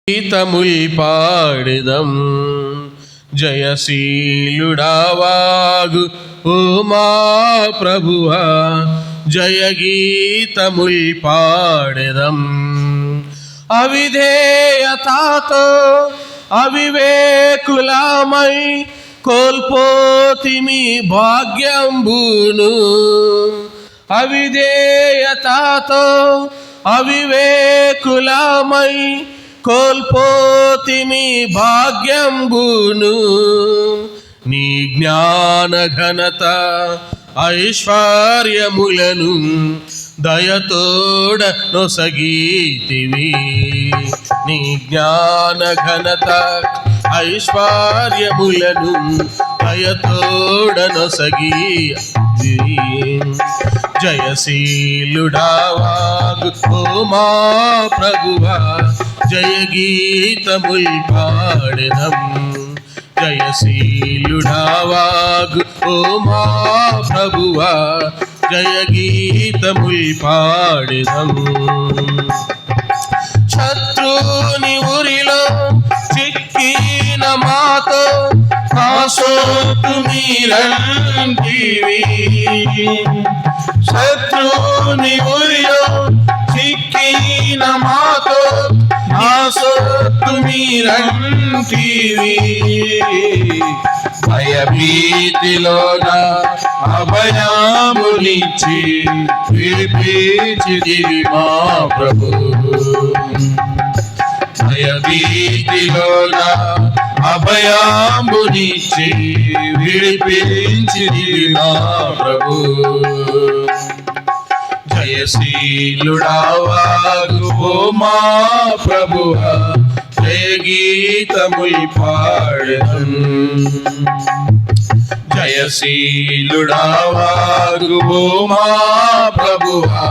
గీతముల్ పాడెదం జయశీలుడావాగు ఓ మా ప్రభువా, జయ గీతముల్ పాడెదం. అవిధేయతతో అవివేకులమై కోల్పోతిమి భాగ్యంబును. అవిధేయతతో అవివేకులమై కోల్పోతిమి భాగ్యంబును. నీ జ్ఞాన ఘనత ఐశ్వర్యములను దయతోడ నొసగీతివి. నీ జ్ఞాన ఘనత ఐశ్వర్యములను దయతోడ నొసగీతివి. జయశీలుడావాగు ఓ మా ప్రభువా, జయ గీతముల్ పాడెదం. జయశీలుడావాగు ఓ మా ప్రభువా, జయ గీతముల్ పాడెదం. శత్రుని ఊరిలో చిక్కిన మాతో నా సొత్తు మీరంటివి. శత్రుని ఊరిలో చిక్కిన మాతో నా సొత్తు మీరంటివి. భయభీతిలోన అభయమునిచ్చి విడిపించితివి మా ప్రభు. భయభీతిలోన అభయమునిచ్చి విడిపించితివి మా ప్రభు. జయశీలుడావాగు ఓ మా ప్రభువా, జయ గీతముల్ పాడెదం. జయశీలుడావాగు ఓ మా ప్రభువా,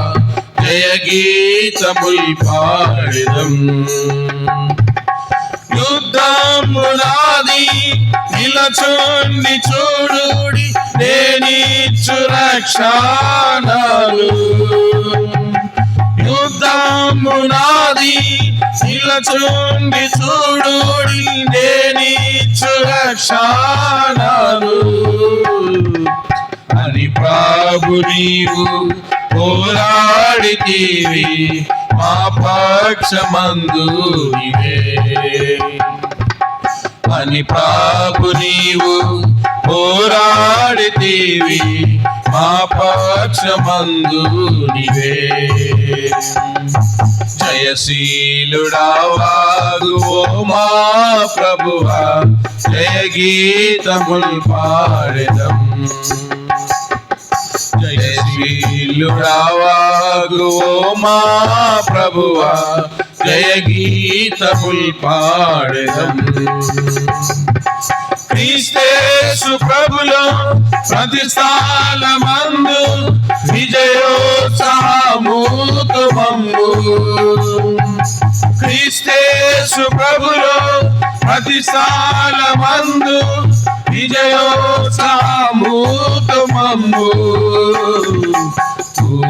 జయ గీతముల్ పాడెదం. యుద్ధమునాది నిలచుండి చూడుడి, నేనిచ్చు రక్షణలు. యుద్ధమునాది నిలచుండి చూడుడి, నేనిచ్చు రక్షణలు. అని ప్రభు నీవు పోరాడితివి, మా పక్షమందు నీవే. అని ప్రభు నీవు పోరాడితివి, మా పక్షమందు నీవే. జయశీలుడావాగు ఓ మా ప్రభువా, జయ గీతముల్ పాడెదం. జయశీలుడావాగు ఓ మా ప్రభువా, జయ గీతముల్ పాడెదం. క్రీస్తేసు ప్రభులో ప్రతిస్థానమందు విజయోత్సాహముతో మమ్ము. క్రీస్తేసు ప్రభులో ప్రతిస్థానమందు విజయోత్సాహముతో మమ్ము.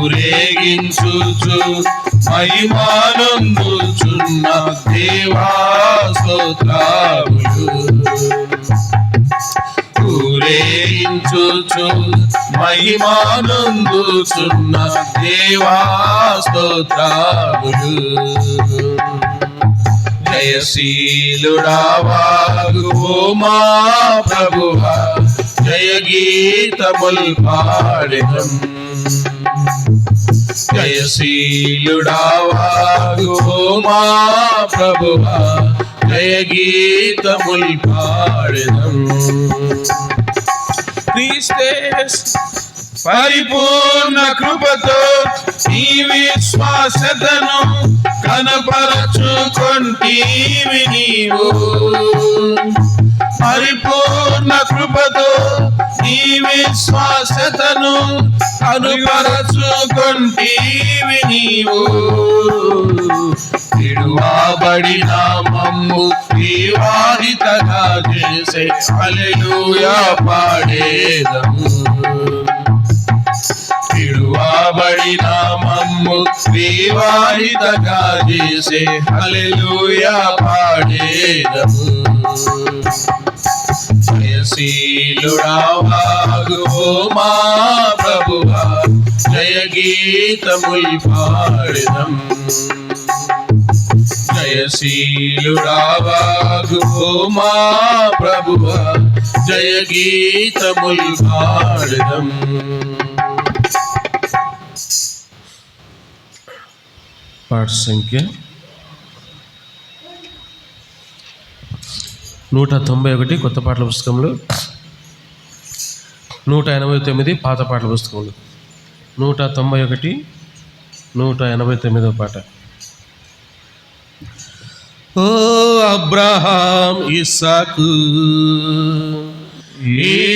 ఊరేగించుచు మహిమానందుచున్న దేవా స్తోత్రములు. ఊరేగించుచు మహిమానందుచున్న దేవా స్తోత్రములు. జయశీలుడావాగు ఓ మా ప్రభువా, జయ గీతముల్ పాడెదం. జయశీలుడావాగు ఓ మా ప్రభువా, జయ గీతముల్ పాడెదం. క్రీస్తేసు పరిపూర్ణ కృపతో ఈ విశ్వాసతను కనపరచుకొంటివి నీవు. పరిపూర్ణ కృపతో ఈ విశ్వాసతను కనుపరచుకొంటివి నీవు. విడువబడిన మమ్ము వివాహితగా చేసే హల్లెలూయా పాడేదము. విడువబడిన మమ్ము వివాహితగా చేసే హల్లెలూయా పాడేదము. జయశీలుడావాగు మా ప్రభువా జయ గీతముల్ పాడెదం. జయశీలుడావాగు మా ప్రభువా జయ గీతముల్ పాడెదం. పాట సంఖ్య 191 కొత్త పాటల పుస్తకంలో, 189 పాత పాటల పుస్తకంలో. 191 189వ పాట. ఓ అబ్రహాం ఇస్సాకు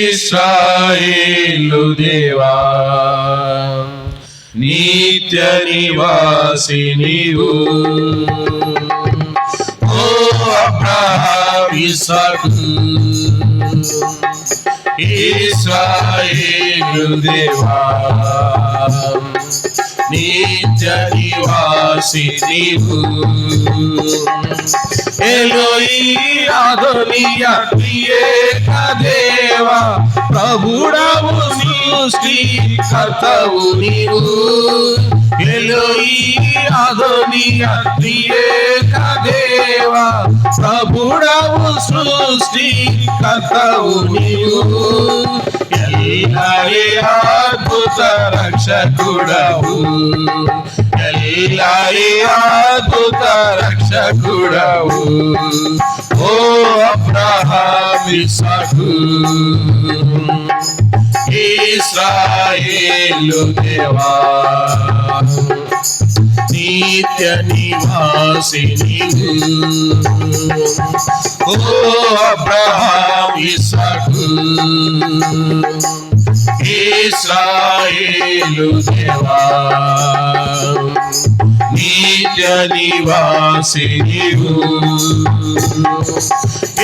ఇశ్రాయేలు దేవా నిత్య నివాసి నీవు. ఓ అబ్రహాం ఇస్సాకు ఇశ్రాయేలు దేవా నిత్య నివాసి నీవు. ఎలోయి అదోనియా త్రియేక దేవా ప్రభుడవు సృష్టికర్తవు నీవు. ఎలోయి అదోనియా త్రియేక దేవా ప్రభుడవు సృష్టికర్తవు నీవు. ఎల్లాయి అద్భుత రక్షకుడవు, ఎల్లాయి అద్భుత రక్షకుడవు. ఓ అబ్రహాం ఇస్సాకు ఇశ్రాయేలు దేవా నిత్య నివాసి నీవు. ఓ అబ్రహాం ఇస్సాకు ఇశ్రాయేలు దేవా నిత్య నివాసి నీవు.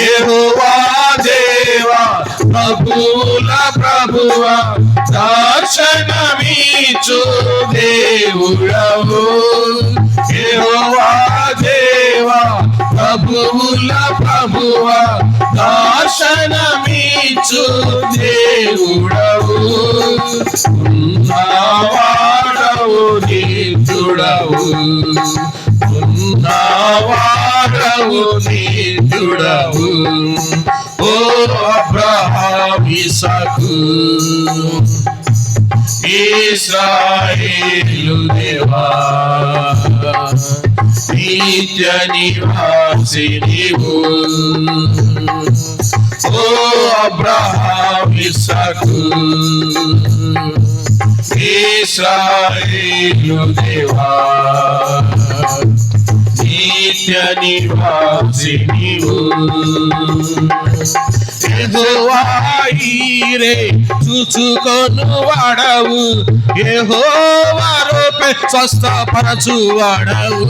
యెహోవా దేవా ప్రభుల ప్రభువా దర్శనమిచ్చు దేవుడవు. యెహోవా దేవా ప్రభుల ప్రభువా దర్శనమిచ్చు దేవుడవు. ఉన్నవాడవు నిత్యుడవు, ఉన్నవాడవు నిత్యుడవు. ఓ అబ్రహాం ఇస్సాకు ఇశ్రాయేలు దేవా నిత్య నివాసి నీవు. ఓ అబ్రహాం ఇస్సాకు ఇశ్రాయేలు దేవా నిత్య నివాసి నీవు. యెహోవా ఈరే చూచుకొను వాడవు, యెహోవా రూపే స్వస్థపరచు వాడవు.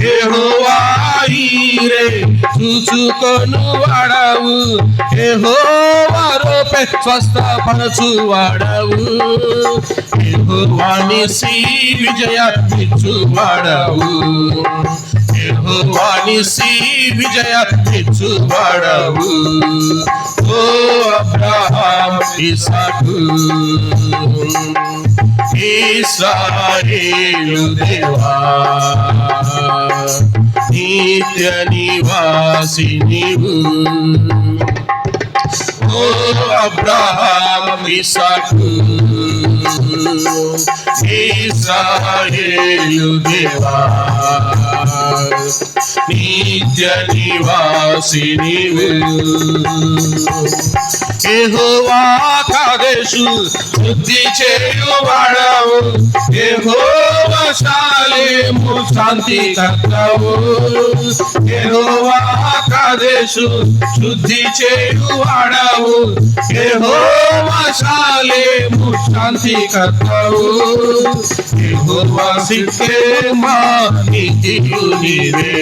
యెహోవా ఈరే చూచుకొను వాడవు, యెహోవా రూపే స్వస్థపరచు వాడవు. యెహోవా నిసి విజయ ఇచ్చు వాడవు, యెహోవా నిసి విజయ ఇచ్చు వాడవు. ఓ అబ్రహాం ఇస్సాకు ఇశ్రాయేలు దేవా నిత్య నివాసి నీవు. ఓ అబ్రహాం ఇస్సాకు ఇశ్రాయేలు దేవా నిత్య నివాసి నీవు. యెహోవా కాదేశు శుద్ధి చేయువాడవు, యెహోవా షాలేము శాంతి కర్తవు. యెహోవా కాదేశు శుద్ధి చేయువాడవు, యెహోవా షాలేము శాంతి కర్తవు. యెహోవా సిక్కేమా నీతియు నీవే,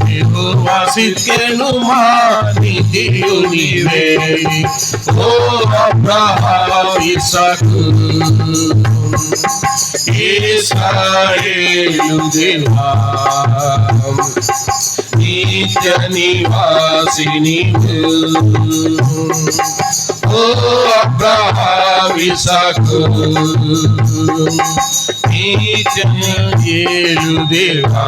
యెహోవా సిద్కెను మా నిధియు నీవే ఓ అబ్రహాము ఇస్సాకు ఇశ్రాయేలు దేవా నిత్య నివాసి నీవు ఓ అబ్రహాము ఇస్సాకు నిత్యయేలు దేవా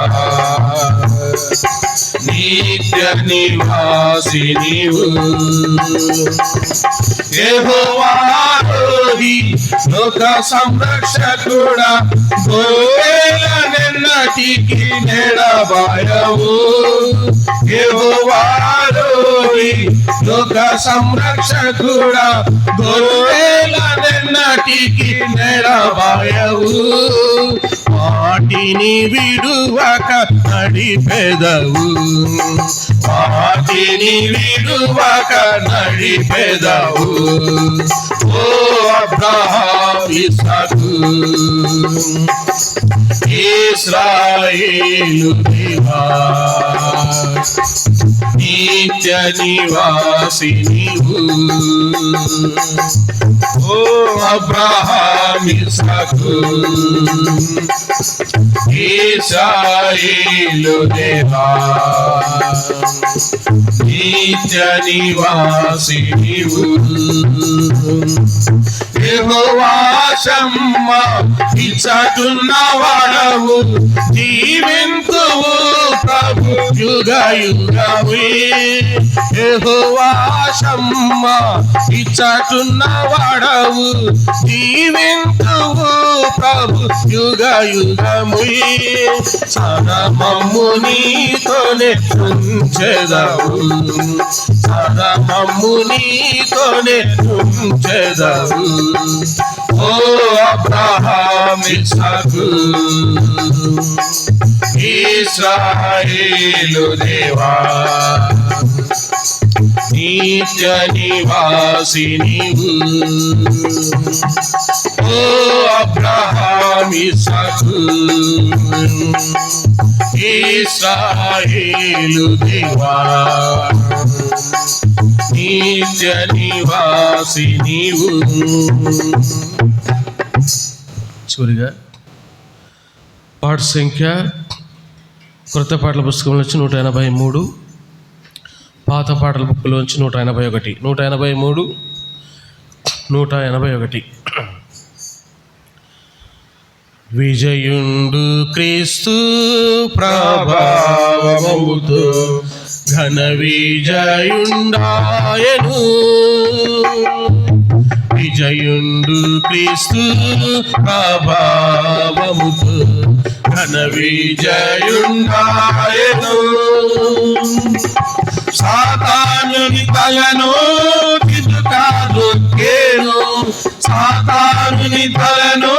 నిత్య నివాసి నీవు యెహోవా రోహి లోక సంరక్షకుడా గోవేలనెన్నటికి నెడబాయవు యెహోవా రోహి లోక సంరక్షకుడా గోవేలనెన్నటికి నెడబాయవు వాటిని విడువక నడిపెదవు వాటిని విడువక నడిపెదవు ఓ అబ్రహాము ఇస్సాకు ఇశ్రాయేలు దేవా నిత్య నివాసి నీవు ఓ అబ్రహాము ఇస్సాకు ఇశ్రాయేలు దేవా నిత్య నివాసి నీవు యెహోవా షమ్మా ఇచ్చటున్న వాడవు జీవింతువు ప్రభు యుగ యుగమే యెహోవా షమ్మా ఇచ్చటున్న వాడవు జీవింతువు ప్రభు యుగ యుగమే సదమమ్ము నీతోనే ఉంచెదవు సదమమ్ము నీతోనే ఉంచెదవు ఓ అబ్రహాము ఇస్సాకు ఇశ్రాయేలు దేవా నిత్య నివాసి నీవు ఓ అబ్రహాము ఇస్సాకు ఇశ్రాయేలు దేవా నిత్య నివాసి నీవు. చివరిగా పాట సంఖ్య క్రొత్త పాటల పుస్తకంలోంచి 183, పాత పాటల బుక్లోంచి 181, 183, 181. విజయుండు క్రీస్తు ప్రభావముతో ఘన విజయుండాయను విజయుండు క్రీస్తు ప్రభావముతో ఘన విజయుండాయను సాతానుని తలను చితుకాదొక్కేను సాతానుని తలను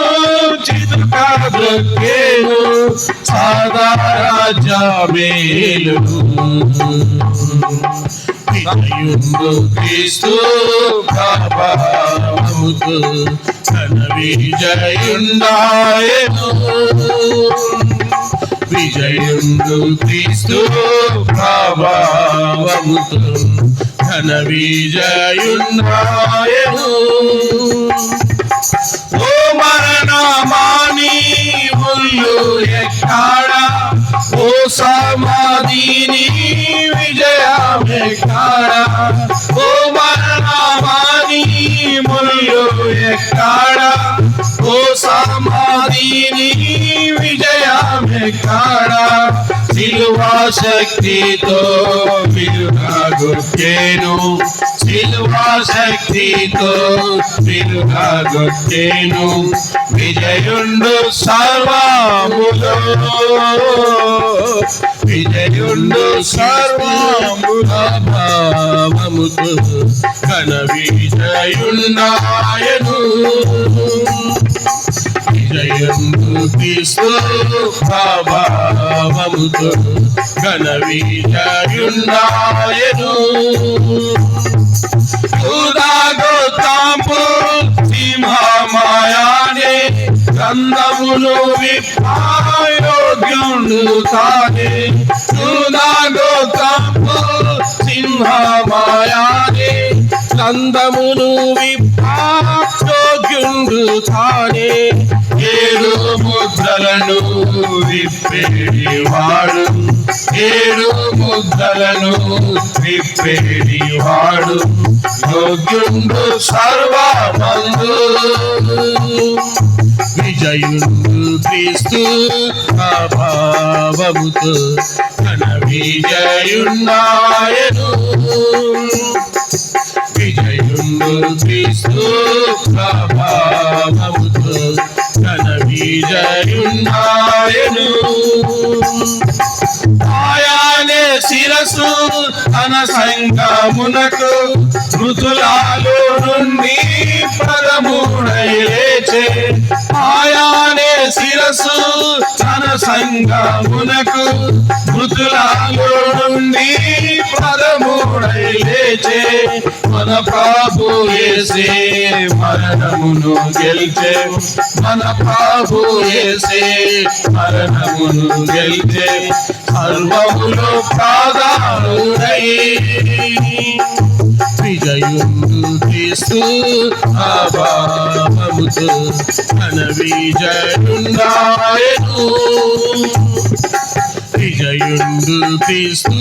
చితుకాదొక్కేను సాదా రాజ్యమేలు విజయుండు క్రీస్తు ప్రభావముతో ఘన విజయుండాయను విజయుండు క్రీస్తు ప్రభావముతో ఘన విజయుండాయను ఓ మరణమాని ముల్లు ఎక్కాడా ఓ సమాధిని విజయమెక్కాడా ఓ మరణమాని ముల్లు ఎక్కాడా ఓ సమాధిని విజయమెక్కాడా సిలువా శక్తితో విరుగొట్టెను సిలువా శక్తితో విరుగొట్టెను విజయుండు సర్వములో విజయుండు సర్వముల భావముతో ఘన విజయుండాయను విజయుండు క్రీస్తు ప్రభావముతో ఘన విజయుండాయను ఉదాగోతాంపు సింహమాయానే గంధమును విప్పాయోగ్యుండు తానే బంధమును విప్పాయోగ్యుండు తానే 7 ముద్రలను విప్పేడివాడు 7 ముద్రలను విప్పేడివాడు యోగ్యుండు సర్వమందు విజయుండు క్రీస్తు ప్రభావముతో ఘన విజయున్నాయను విజయుండు క్రీస్తు ప్రభావముతో ఘన విజయున్నాయను ఆయనే శిరసు తన సంగమునకు మృతులలో నుండి పదముడై లేచే ఆయనే శిరసు తన సంగమునకు మృతులలో నుండి పదముడై లేచే మన ప్రభు యేసే మరణమును గెలిచే మన ప్రభు యేసే మరణమును గెలిచే సర్వములో ప్రాధానుడై విజయుండు క్రీస్తు ప్రభావముతో ఘన విజయున్నాయను విజయుండు క్రీస్తు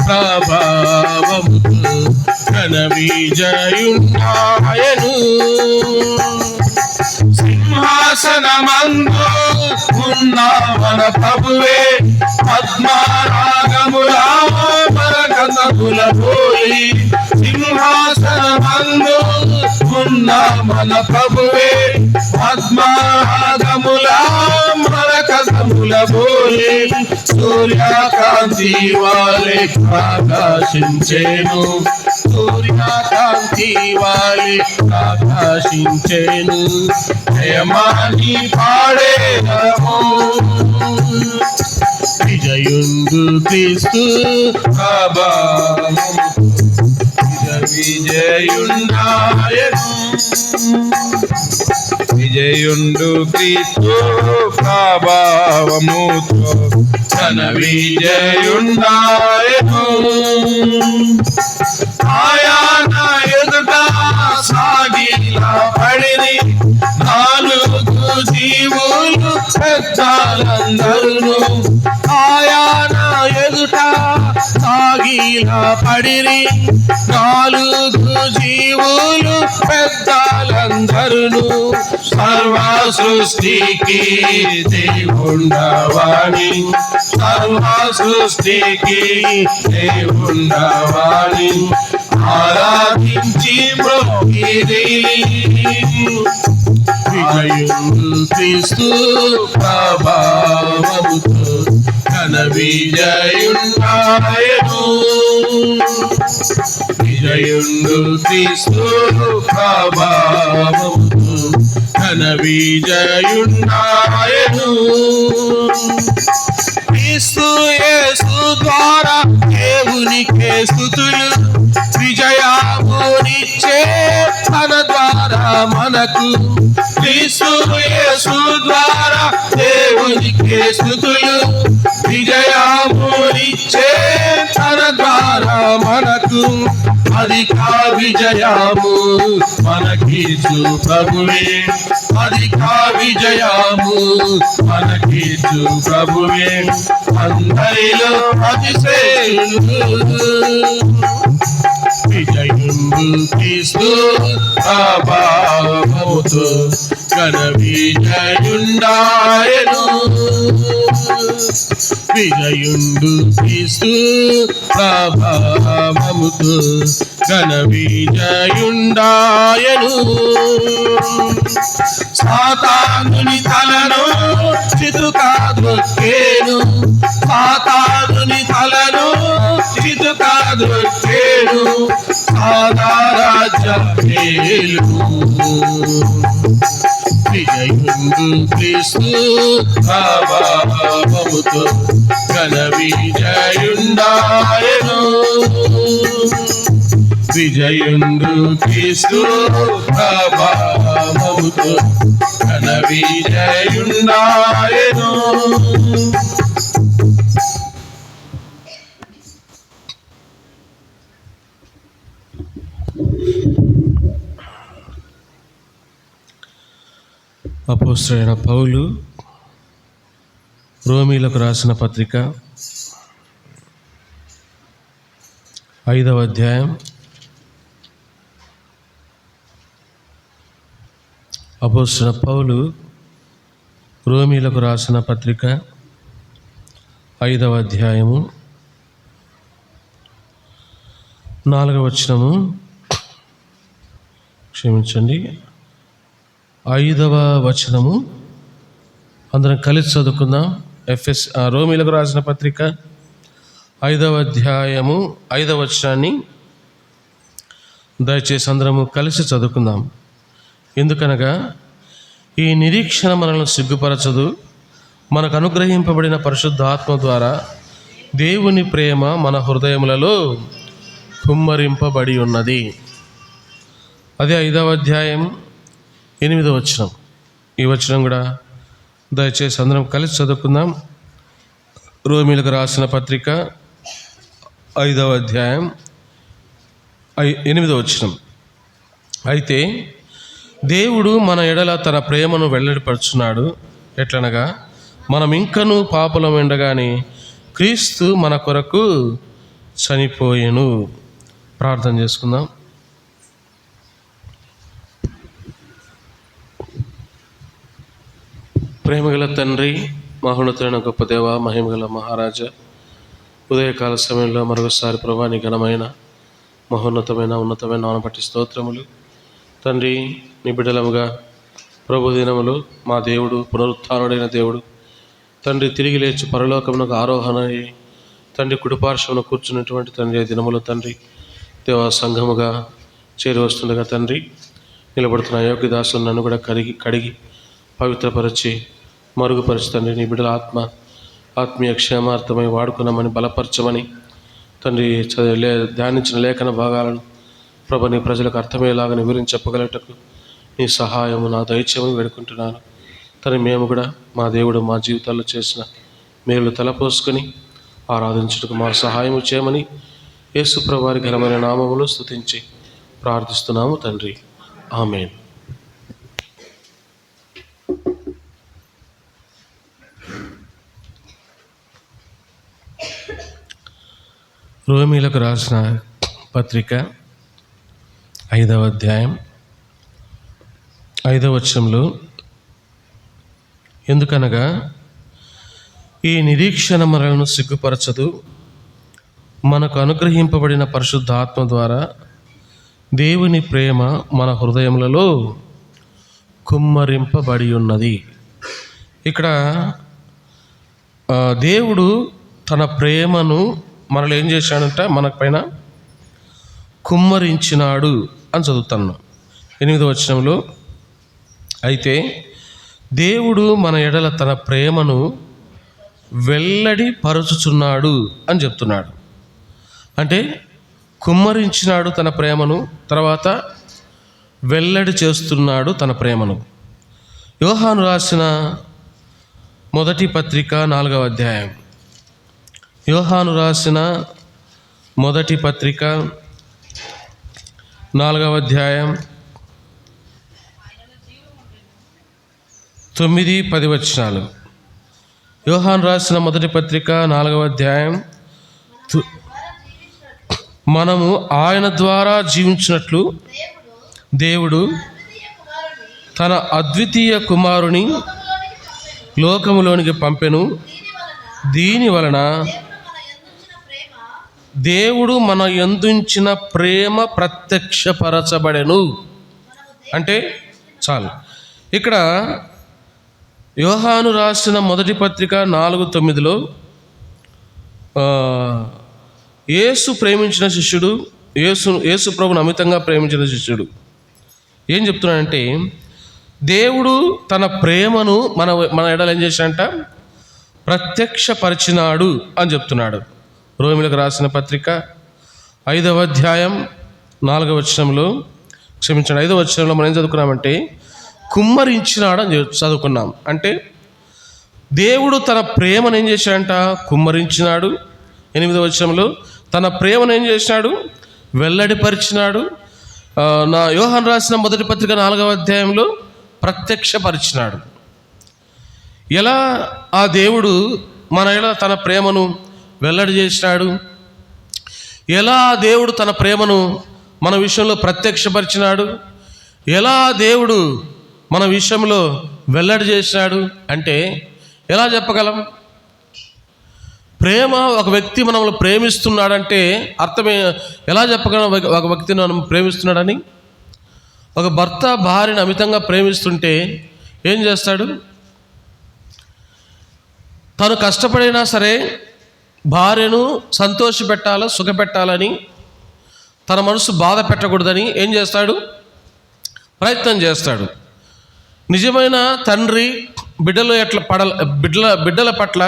ప్రభావముతో ఘన విజయున్నాయను సింహాసనమందు ఉన్న మన ప్రభువే పద్మరాగముల మరకతముల పోయి సింహాసనమందు ఉన్న మన ప్రభువే పద్మరాగముల మరకతముల పోయి సూర్యకాంతి వాలే ప్రకాశించేను సూర్యకాంతి వాలే ప్రకాశించేను జయమాని పాడేదము విజయుండు క్రీస్తు ప్రభావము విజయున్నాయను విజయుండు క్రీస్తు ప్రభావముతో ఘన విజయున్నాయను ఆయన ఎదుట సాగిలా పడిని 4 జీవులు పెద్దలందరూ ఆయన ఎదుట సాగిలా పడిని 4 జీవులు పెద్దలందరూ సర్వ సృష్టికి దేవుండవాణి సర్వ సృష్టికి దేవుండవాణి ఆరాధించి మ్రొక్కిరి విజయుండు క్రీస్తు ప్రభావముతో ఘన విజయున్నాయను విజయుండు క్రీస్తు ప్రభావముతో ఘన విజయున్నాయను క్రీస్తు యేసు ద్వారా దేవునికే స్తుతులు విజయమునిచ్చే తన ద్వారా మనకు క్రీస్తు యేసు ద్వారా దేవునికే స్తుతులు విజయమునిచ్చే తన ద్వారా మనకు అధిక విజయము మనకీచు ప్రభువే అధిక విజయము మనకీచు ప్రభువే అందరిలో అతిశయుడు విజయుండు క్రీస్తు ప్రభావముతో ఘన విజయున్నాయను విజయుండు క్రీస్తు ప్రభావముతో ఘన విజయుండాయను సాతానుని తలను చితుకాద్రొక్కేను సాతానుని తలను చితుకాద్రొక్కేను సాదారాజ్యేలు విజయుండు క్రీస్తు ప్రభావముతో ఘన విజయుండాయను విజయుండు క్రీస్తు ప్రభావముతో ఘన విజయుండాయను అపోస్తలుడైన పౌలు రోమీలకు రాసిన పత్రిక 5వ అధ్యాయం అపోస్తలుడైన పౌలు రోమీలకు రాసిన పత్రిక 5వ అధ్యాయము 4వ వచనము, క్షమించండి, 5వ వచనము అందరం కలిసి చదువుకుందాం. రోమీలకు రాసిన పత్రిక 5వ అధ్యాయము 5వ వచనాన్ని దయచేసి అందరము కలిసి చదువుకుందాం. ఎందుకనగా ఈ నిరీక్షణ మనల్ని సిగ్గుపరచదు, మనకు అనుగ్రహింపబడిన పరిశుద్ధాత్మ ద్వారా దేవుని ప్రేమ మన హృదయములలో కుమ్మరింపబడి ఉన్నది. అదే 5వ అధ్యాయం 8వ వచనం. ఈ వచనం కూడా దయచేసి అందరం కలిసి చదువుకుందాం. రోమీలకు రాసిన పత్రిక 5వ అధ్యాయం 8వ వచనం. అయితే దేవుడు మన ఎడల తన ప్రేమను వెల్లడిపరుచున్నాడు. ఎట్లనగా మనం ఇంకనూ పాపలం ఉండగానే క్రీస్తు మన కొరకు చనిపోయెను. ప్రార్థన చేసుకుందాం. ప్రేమగల తండ్రి, మహోన్నతుడైన గొప్ప దేవ, మహిమగల మహారాజా, ఉదయకాల సమయంలో మరొకసారి ప్రభా నీ ఘనమైన మహోన్నతమైన ఉన్నతమైన నామమును బట్టి స్తోత్రములు. తండ్రి, నీ బిడ్డలముగా ప్రభు దినములు మా దేవుడు, పునరుత్థానుడైన దేవుడు తండ్రి, తిరిగి లేచి పరలోకమునకు ఆరోహణ అయ్యి తండ్రి కుడిపార్శ్వమున కూర్చున్నటువంటి తండ్రి దినములు తండ్రి దేవ సంఘముగా చేరి వస్తుండగా తండ్రి నిలబడుతున్న యోగ్యదాసులు నన్ను కూడా కడిగి పవిత్రపరిచి మరుగుపరిచి తండ్రి నీ బిడ్డల ఆత్మీయ క్షేమార్థమై వాడుకున్నామని బలపరచమని తండ్రి ధ్యానించిన లేఖన భాగాలను ప్రభు నీ ప్రజలకు అర్థమయ్యేలాగా వివరించి చెప్పగలటకు నీ సహాయము నా దయచేయమని వేడుకుంటున్నాను. తను మేము కూడా మా దేవుడు మా జీవితాల్లో చేసిన మేలు తలపోసుకొని ఆరాధించుటకు మా సహాయము చేయమని యేసు ప్రభు వారి ఘనమైన నామములో స్తుతించి ప్రార్థిస్తున్నాము తండ్రి. ఆమేన్. రోమీలకు రాసిన పత్రిక 5వ అధ్యాయం 5వ వచనంలో, ఎందుకనగా ఈ నిరీక్షణ మనలను సిగ్గుపరచదు, మనకు అనుగ్రహింపబడిన పరిశుద్ధాత్మ ద్వారా దేవుని ప్రేమ మన హృదయములలో కుమ్మరింపబడి ఉన్నది. ఇక్కడ దేవుడు తన ప్రేమను మనల్ని ఏం చేశాడంట, మన పైన కుమ్మరించినాడు అని చదువుతాను. 8వ వచనంలో, అయితే దేవుడు మన ఎడల తన ప్రేమను వెల్లడి పరుచుచున్నాడు అని చెప్తున్నాడు. అంటే కుమ్మరించినాడు తన ప్రేమను, తర్వాత వెల్లడి చేస్తున్నాడు తన ప్రేమను. యోహాను రాసిన మొదటి పత్రిక 4వ అధ్యాయం. యోహాను రాసిన మొదటి పత్రిక 4వ అధ్యాయం 9-10 వచనాలు. యోహాను రాసిన మొదటి పత్రిక 4వ అధ్యాయం, మనము ఆయన ద్వారా జీవించినట్లు దేవుడు తన అద్వితీయ కుమారుని లోకములోనికి పంపెను. దీని వలన దేవుడు మన యందుంచిన ప్రేమ ప్రత్యక్షపరచబడెను. అంటే చాలు. ఇక్కడ యోహాను రాసిన మొదటి పత్రిక 4:9లో యేసు ప్రేమించిన శిష్యుడు, యేసు ప్రభుని అమితంగా ప్రేమించిన శిష్యుడు ఏం చెప్తున్నాడంటే, దేవుడు తన ప్రేమను మన ఎడల ఏం చేశాడంట, ప్రత్యక్షపరిచినాడు అని చెప్తున్నాడు. రోమీలకు రాసిన పత్రిక 5వ అధ్యాయం 4వ వచనంలో, క్షమించండి 5వ వచనంలో మనం ఏం చదువుకున్నామంటే కుమ్మరించినాడు అని చదువుకున్నాం. అంటే దేవుడు తన ప్రేమను ఏం చేశాడంట, కుమ్మరించినాడు. 8వ వచనంలో తన ప్రేమను ఏం చేసినాడు, వెల్లడిపరిచినాడు. యోహాను రాసిన మొదటి పత్రిక 4వ అధ్యాయంలో ప్రత్యక్షపరిచినాడు. ఎలా ఆ దేవుడు మన ఎడల తన ప్రేమను వెల్లడి చేసినాడు, ఎలా దేవుడు తన ప్రేమను మన విషయంలో ప్రత్యక్షపరిచినాడు, ఎలా దేవుడు మన విషయంలో వెల్లడి చేసినాడు అంటే ఎలా చెప్పగలం? ప్రేమ, ఒక వ్యక్తి మనల్ని ప్రేమిస్తున్నాడంటే అర్థమే ఎలా చెప్పగలం? ఒక వ్యక్తిని మనం ప్రేమిస్తున్నాడని. ఒక భర్త భార్యను అమితంగా ప్రేమిస్తుంటే ఏం చేస్తాడు? తను కష్టపడినా సరే భార్యను సంతోషపెట్టాలి, సుఖపెట్టాలని, తన మనసు బాధ పెట్టకూడదని ఏం చేస్తాడు? ప్రయత్నం చేస్తాడు. నిజమైన తండ్రి బిడ్డలు బిడ్డల పట్ల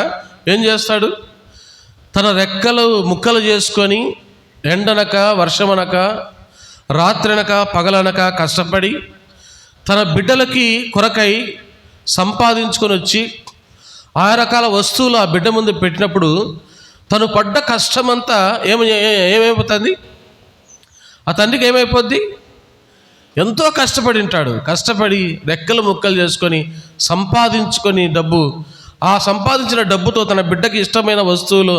ఏం చేస్తాడు? తన రెక్కలు ముక్కలు చేసుకొని ఎండనక వర్షమనక రాత్రనక పగలనక కష్టపడి తన బిడ్డలకి కొరకై సంపాదించుకొని వచ్చి ఆయా రకాల వస్తువులు ఆ బిడ్డ ముందు పెట్టినప్పుడు తను పడ్డ కష్టమంతా ఏమైపోతుంది? ఆ తండ్రికి ఏమైపోద్ది? ఎంతో కష్టపడి ఉంటాడు. కష్టపడి రెక్కలు ముక్కలు చేసుకొని సంపాదించుకొని డబ్బు, ఆ సంపాదించిన డబ్బుతో తన బిడ్డకి ఇష్టమైన వస్తువులు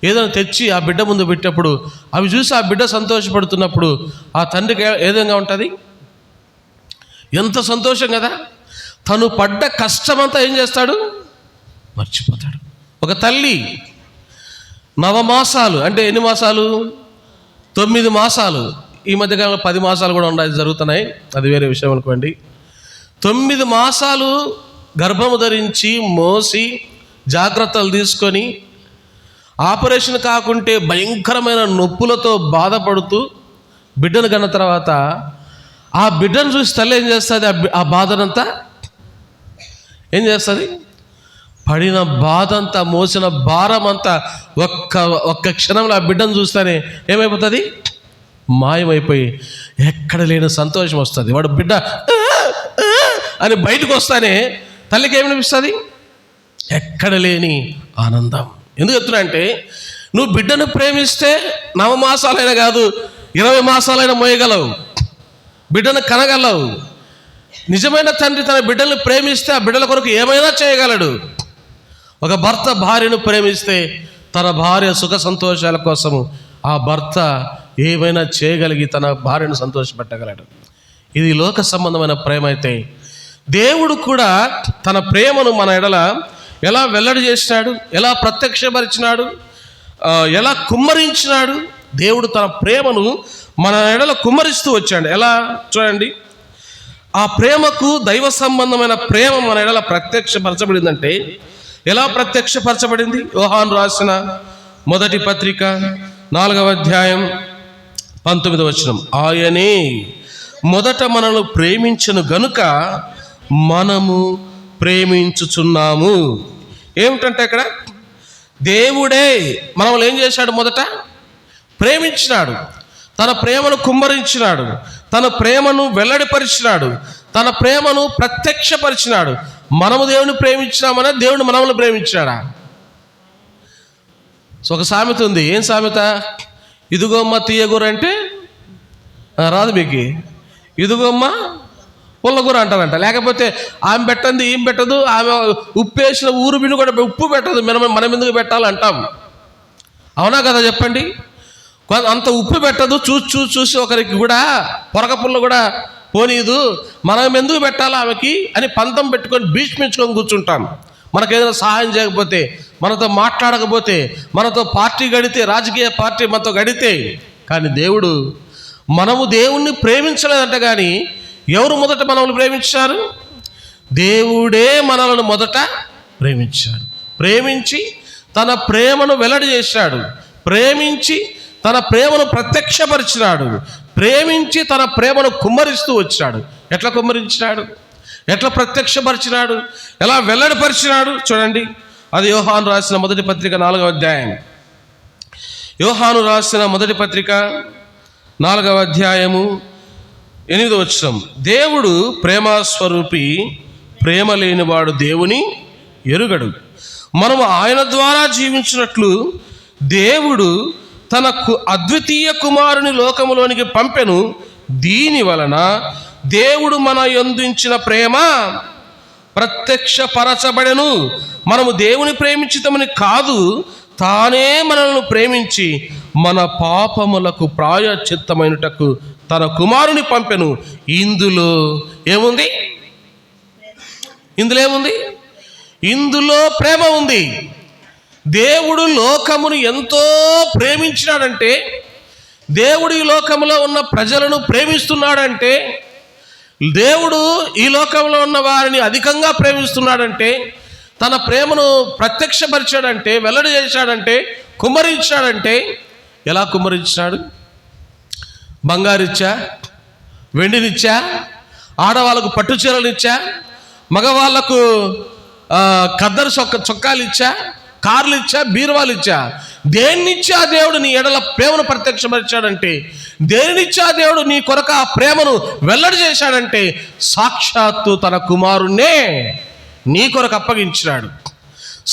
ఏదైనా తెచ్చి ఆ బిడ్డ ముందు పెట్టినప్పుడు అవి చూసి ఆ బిడ్డ సంతోషపడుతున్నప్పుడు ఆ తండ్రికి ఏ విధంగా ఉంటుంది? ఎంత సంతోషం కదా! తను పడ్డ కష్టమంతా ఏం చేస్తాడు? మర్చిపోతాడు. ఒక తల్లి నవమాసాలు అంటే ఎన్ని మాసాలు? 9 మాసాలు, ఈ మధ్యకాలంలో 10 మాసాలు కూడా ఉన్నాయి, జరుగుతున్నాయి, అది వేరే విషయం అనుకోండి. 9 మాసాలు గర్భము ధరించి మోసి జాగ్రత్తలు తీసుకొని ఆపరేషన్ కాకుంటే భయంకరమైన నొప్పులతో బాధపడుతూ బిడ్డను కన్న తర్వాత ఆ బిడ్డను చూసి తల్లి ఏం చేస్తుంది? ఆ బాధనంతా ఏం చేస్తుంది? పడిన బాధంతా, మోసిన భారం అంతా ఒక్క క్షణంలో ఆ బిడ్డను చూస్తేనే ఏమైపోతుంది? మాయమైపోయి ఎక్కడ లేని సంతోషం వస్తుంది. వాడు బిడ్డ అని బయటకు వస్తానే తల్లికి ఏమనిపిస్తుంది? ఎక్కడ లేని ఆనందం. ఎందుకు చెప్తున్నా అంటే, నువ్వు బిడ్డను ప్రేమిస్తే 9 మాసాలైనా కాదు 20 మాసాలైనా మోయగలవు, బిడ్డను కనగలవు. నిజమైన తండ్రి తన బిడ్డలను ప్రేమిస్తే ఆ బిడ్డల కొరకు ఏమైనా చేయగలడు. ఒక భర్త భార్యను ప్రేమిస్తే తన భార్య సుఖ సంతోషాల కోసము ఆ భర్త ఏమైనా చేయగలిగి తన భార్యను సంతోషపెట్టగలడు. ఇది లోక సంబంధమైన ప్రేమ అయితే, దేవుడు కూడా తన ప్రేమను మన ఎడల ఎలా వెల్లడి చేసినాడు, ఎలా ప్రత్యక్షపరిచినాడు, ఎలా కుమ్మరించినాడు. దేవుడు తన ప్రేమను మన ఎడల కుమ్మరిస్తూ వచ్చాడు. ఎలా చూడండి, ఆ ప్రేమకు దైవ సంబంధమైన ప్రేమ మన ఎడల ప్రత్యక్షపరచబడిందంటే ఎలా ప్రత్యక్షపరచబడింది? యోహాను రాసిన మొదటి పత్రిక 4వ అధ్యాయం 19వ వచనం, ఆయనే మొదట మనల్ని ప్రేమించెను గనుక మనము ప్రేమించుచున్నాము. ఏమిటంటే ఇక్కడ దేవుడే మనల్ని ఏం చేశాడు? మొదట ప్రేమించినాడు, తన ప్రేమను కుమ్మరించినాడు, తన ప్రేమను వెల్లడిపరిచినాడు, తన ప్రేమను ప్రత్యక్షపరిచినాడు. మనము దేవుని ప్రేమించినామనే దేవుడు మనల్ని ప్రేమించాడా? సో ఒక సామెత ఉంది. ఏం సామెత? ఇదిగోమ్మ తీయగూర అంటే రాదు మీకు, ఇదిగోమ్మ పుల్లగూర అంటారంట. లేకపోతే ఆమె పెట్టండి ఏం పెట్టదు, ఆమె ఉప్పు వేసిన ఊరు బిన్ను కూడా ఉప్పు పెట్టదు, మనం ఎందుకు పెట్టాలంటాం. అవునా కదా చెప్పండి? అంత ఉప్పు పెట్టదు, చూసి ఒకరికి కూడా పొరక పుల్ల కూడా పోనీదు, మనం ఎందుకు పెట్టాలి ఆమెకి అని పంతం పెట్టుకొని భీష్మించుకొని కూర్చుంటాం. మనకు ఏదైనా సహాయం చేయకపోతే, మనతో మాట్లాడకపోతే, మనతో పార్టీ గడితే, రాజకీయ పార్టీ మనతో గడితే. కానీ దేవుడు, మనము దేవుణ్ణి ప్రేమించలేదంట. కానీ ఎవరు మొదట మనల్ని ప్రేమించారు? దేవుడే మనల్ని మొదట ప్రేమించాడు. ప్రేమించి తన ప్రేమను వెల్లడి చేశాడు, ప్రేమించి తన ప్రేమను ప్రత్యక్షపరిచినాడు, ప్రేమించి తన ప్రేమను కుమ్మరిస్తూ వచ్చాడు. ఎట్లా కుమ్మరించినాడు? ఎట్లా ప్రత్యక్షపరిచినాడు? ఎలా వెల్లడిపరిచినాడు? చూడండి, అది యోహాను రాసిన మొదటి పత్రిక 4వ అధ్యాయం. యోహాను రాసిన మొదటి పత్రిక 4వ అధ్యాయము 8వ వచనం, దేవుడు ప్రేమస్వరూపి, ప్రేమ లేనివాడు దేవుని ఎరుగడు. మనము ఆయన ద్వారా జీవించినట్లు దేవుడు తన అద్వితీయ కుమారుని లోకములోనికి పంపెను. దీని వలన దేవుడు మన యందు ఉంచిన ప్రేమ ప్రత్యక్షపరచబడెను. మనము దేవుని ప్రేమించుతామని కాదు, తానే మనల్ని ప్రేమించి మన పాపములకు ప్రాయశ్చిత్తమైనటకు తన కుమారుని పంపెను. ఇందులో ఏముంది? ఇందులో ప్రేమ ఉంది. దేవుడు లోకమును ఎంతో ప్రేమించినాడంటే, దేవుడు ఈ లోకంలో ఉన్న ప్రజలను ప్రేమిస్తున్నాడంటే, దేవుడు ఈ లోకంలో ఉన్న వారిని అధికంగా ప్రేమిస్తున్నాడంటే, తన ప్రేమను ప్రత్యక్షపరిచాడంటే, వెల్లడి చేశాడంటే, కుమ్మరించాడంటే, ఎలా కుమ్మరించాడు? బంగారిచ్చా, వెండినిచ్చా, ఆడవాళ్ళకు పట్టు చీరలిచ్చా, మగవాళ్ళకు ఖద్దరు చొక్కాలు ఇచ్చా, కార్లు ఇచ్చా, బీరువాలు ఇచ్చా. దేన్నిచ్చా దేవుడు నీ ఎడల ప్రేమను ప్రత్యక్షపరిచాడంటే, దేనినిచ్చా దేవుడు నీ కొరకు ఆ ప్రేమను వెల్లడి చేశాడంటే, సాక్షాత్తు తన కుమారుణ్ణే నీ కొరకు అప్పగించినాడు.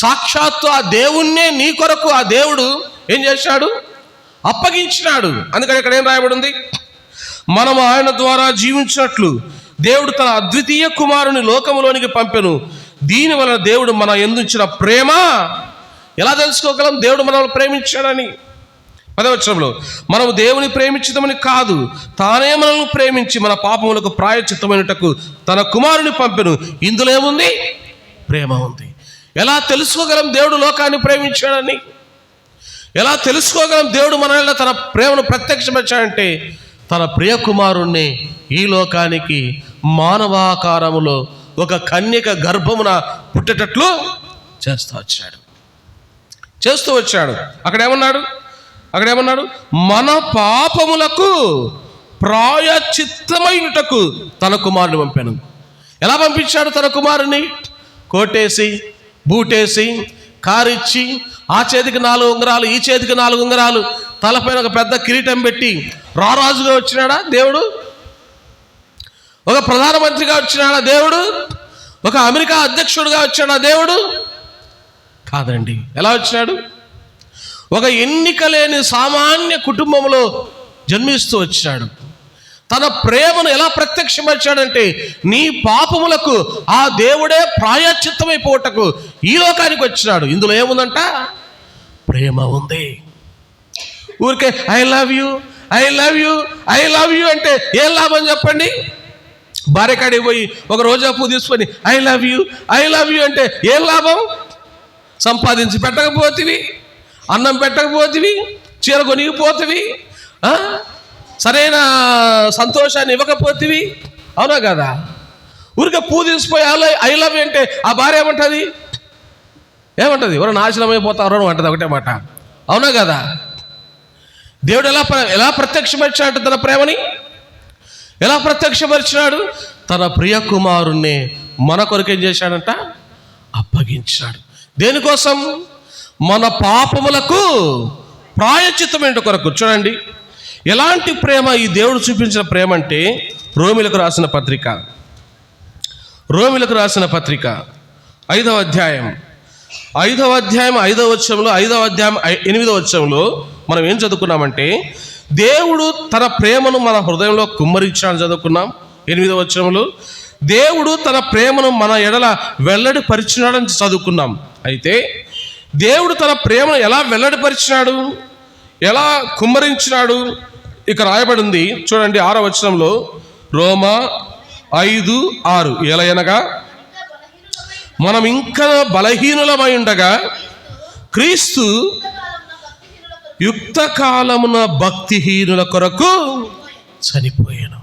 సాక్షాత్తు ఆ దేవుణ్ణే నీ కొరకు ఆ దేవుడు ఏం చేశాడు? అప్పగించినాడు. అందుకని ఇక్కడ ఏం రాయబడి ఉంది? మనము ఆయన ద్వారా జీవించినట్లు దేవుడు తన అద్వితీయ కుమారుని లోకములోనికి పంపెను. దీని వలన దేవుడు మన యందుంచిన ప్రేమ ఎలా తెలుసుకోగలం? దేవుడు మనల్ని ప్రేమించాడని. 10వ వచనంలో, మనము దేవుని ప్రేమించుదామని కాదు, తానే మనల్ని ప్రేమించి మన పాపములకు ప్రాయశ్చిత్తమైనటకు తన కుమారుని పంపెను. ఇందులో ఏముంది? ప్రేమ ఉంది. ఎలా తెలుసుకోగలం దేవుడు లోకాన్ని ప్రేమించాడని? ఎలా తెలుసుకోగలం దేవుడు మనల్ని తన ప్రేమను ప్రత్యక్షపరిచాడంటే, తన ప్రియ కుమారుణ్ణి ఈ లోకానికి మానవాకారములో ఒక కన్యక గర్భమున పుట్టేటట్లు చేస్తూ వచ్చాడు. అక్కడేమన్నాడు? మన పాపములకు ప్రాయశ్చిత్తమైనటకు తన కుమారుని పంపాను. ఎలా పంపించాడు తన కుమారుని? కోటేసి, బూటేసి, కారిచ్చి, ఆ చేతికి 4 ఉంగరాలు, ఈ చేతికి 4 ఉంగరాలు, తలపైన ఒక పెద్ద కిరీటం పెట్టి రారాజుగా వచ్చినాడా దేవుడు? ఒక ప్రధానమంత్రిగా వచ్చినాడా దేవుడు? ఒక అమెరికా అధ్యక్షుడిగా వచ్చాడా దేవుడు? కాదండి. ఎలా వచ్చినాడు? ఒక ఎన్నిక లేని సామాన్య కుటుంబంలో జన్మిస్తూ వచ్చినాడు. తన ప్రేమను ఎలా ప్రత్యక్షపరిచాడంటే, నీ పాపములకు ఆ దేవుడే ప్రాయశ్చిత్తమైపోవటకు ఈ లోకానికి వచ్చినాడు. ఇందులో ఏముందంట? ప్రేమ ఉంది. ఊరికే ఐ లవ్ యూ అంటే ఏం లాభం చెప్పండి? భార్య కాడికి పోయి ఒక రోజా పువ్వు తీసుకొని ఐ లవ్ యూ అంటే ఏం లాభం? సంపాదించి పెట్టకపోతివి, అన్నం పెట్టకపోతివి, చీర కొనిగిపోతివి, సరైన సంతోషాన్ని ఇవ్వకపోతివి, అవునా కదా? ఊరికే పువ్వు తీసిపోయి ఐ లవ్ యూ అంటే ఆ భార్య ఏమంటుంది? ఎవరు నాశనం అయిపోతారో అంటది, ఒకటే మాట. అవునా కదా? దేవుడు ఎలా ప్రత్యక్షపరిచాడు తన ప్రేమని? ఎలా ప్రత్యక్షపరిచినాడు? తన ప్రియ కుమారుణ్ణి మన కొరకు ఏం చేశాడంట? అప్పగించాడు. దేనికోసం? మన పాపములకు ప్రాయశ్చిత్తమైన కొరకు. చూడండి ఎలాంటి ప్రేమ ఈ దేవుడు చూపించిన ప్రేమ అంటే, రోమిలకు రాసిన పత్రిక 5వ అధ్యాయం 5వ వచనంలో 5వ అధ్యాయం 8వ వచనంలో మనం ఏం చదువుకున్నామంటే, దేవుడు తన ప్రేమను మన హృదయంలో కుమ్మరించాలని చదువుకున్నాం. 8వ వచనంలో దేవుడు తన ప్రేమను మన ఎడల వెల్లడిపరిచినాడని చదువుకున్నాం. అయితే దేవుడు తన ప్రేమను ఎలా వెల్లడిపరిచినాడు, ఎలా కుమ్మరించినాడు ఇక రాయబడింది. చూడండి 6వ వచనంలో, రోమా 5:6, ఎలయనగా మనం ఇంకా బలహీనులమై ఉండగా క్రీస్తు యుక్త కాలమున భక్తిహీనుల కొరకు చనిపోయాను.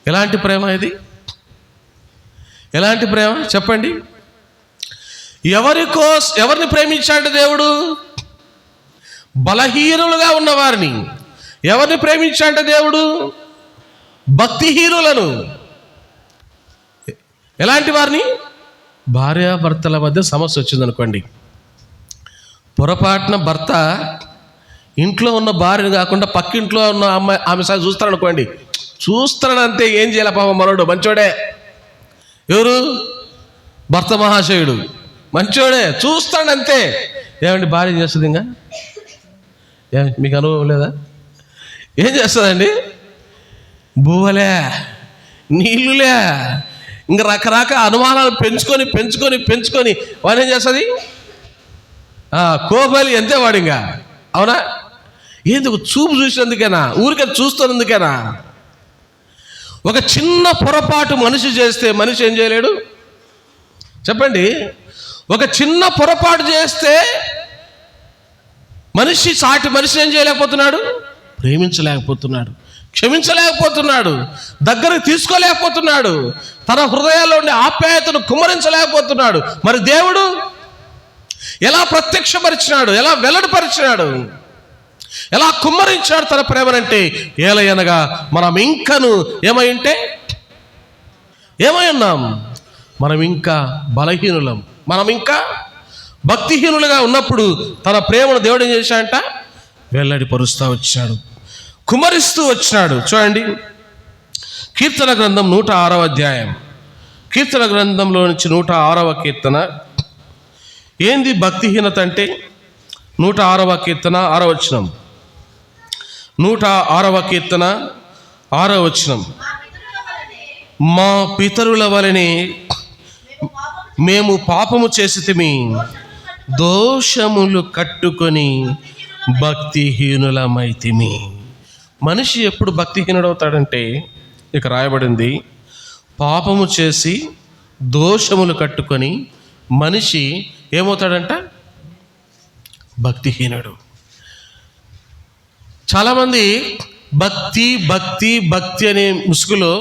ఎలాంటి ప్రేమ ఇది? ఎలాంటి ప్రేమ చెప్పండి? ఎవరిని ప్రేమించాడు దేవుడు? బలహీనులుగా ఉన్నవారిని. ఎవరిని ప్రేమించాడు దేవుడు? భక్తిహీనులను. ఎలాంటి వారిని? భార్యాభర్తల మధ్య సమస్య వచ్చిందనుకోండి, పొరపాటున భర్త ఇంట్లో ఉన్న భార్యను కాకుండా పక్కింట్లో ఉన్న ఆమె చూస్తారనుకోండి, చూస్తానంతే, ఏం చేయాలి పాపం, మనోడు మంచోడే. ఎవరు? భర్త మహాశయుడు మంచోడే, చూస్తాడంతే. ఏమండి భార్య ఏం చేస్తుంది? ఇంకా మీకు అనుభవం లేదా? ఏం చేస్తుందండి? బువ్వలే నీళ్ళులే. ఇంకా రకరకాల అనుమానాలు పెంచుకొని వాడు ఏం చేస్తుంది? కోపలి అంతే వాడు ఇంకా. అవునా? ఎందుకు? చూపు చూసినందుకేనా? ఊరికే చూస్తున్నందుకేనా? ఒక చిన్న పొరపాటు మనిషి చేస్తే మనిషి ఏం చేయలేడు చెప్పండి? ఒక చిన్న పొరపాటు చేస్తే సాటి మనిషి ఏం చేయలేకపోతున్నాడు? ప్రేమించలేకపోతున్నాడు, క్షమించలేకపోతున్నాడు, దగ్గరకు తీసుకోలేకపోతున్నాడు, తన హృదయాల్లో ఉండే ఆప్యాయతను కుమ్మరించలేకపోతున్నాడు. మరి దేవుడు ఎలా ప్రత్యక్షపరిచినాడు, ఎలా వెల్లడిపరిచినాడు, ఎలా కుమ్మరించాడు తన ప్రేమనంటే, ఏలయనగా మనం ఇంకను ఏమై ఉన్నాం? మనం ఇంకా బలహీనులం, మనం ఇంకా భక్తిహీనులుగా ఉన్నప్పుడు తన ప్రేమను దేవుడు ఏం చేశాడంట? వెల్లడిపరుస్తూ వచ్చాడు, కుమ్మరిస్తూ వచ్చినాడు. చూడండి, కీర్తన గ్రంథం 106వ అధ్యాయం. కీర్తన గ్రంథంలో నుంచి 106వ కీర్తన. ఏంది భక్తిహీనత అంటే? 106వ కీర్తన 6వ వచనం. 106వ కీర్తన 6వ వచనం. మా పితరుల వలనే మేము పాపము చేసితిమి, దోషములు కట్టుకొని భక్తిహీనులమైతిమి. మనిషి ఎప్పుడు భక్తిహీనుడవుతాడంటే, ఇక రాయబడింది, పాపము చేసి దోషములు కట్టుకొని మనిషి ఏమవుతాడంట? భక్తిహీనుడు. చాలామంది భక్తి భక్తి భక్తి అనే ముసుగులో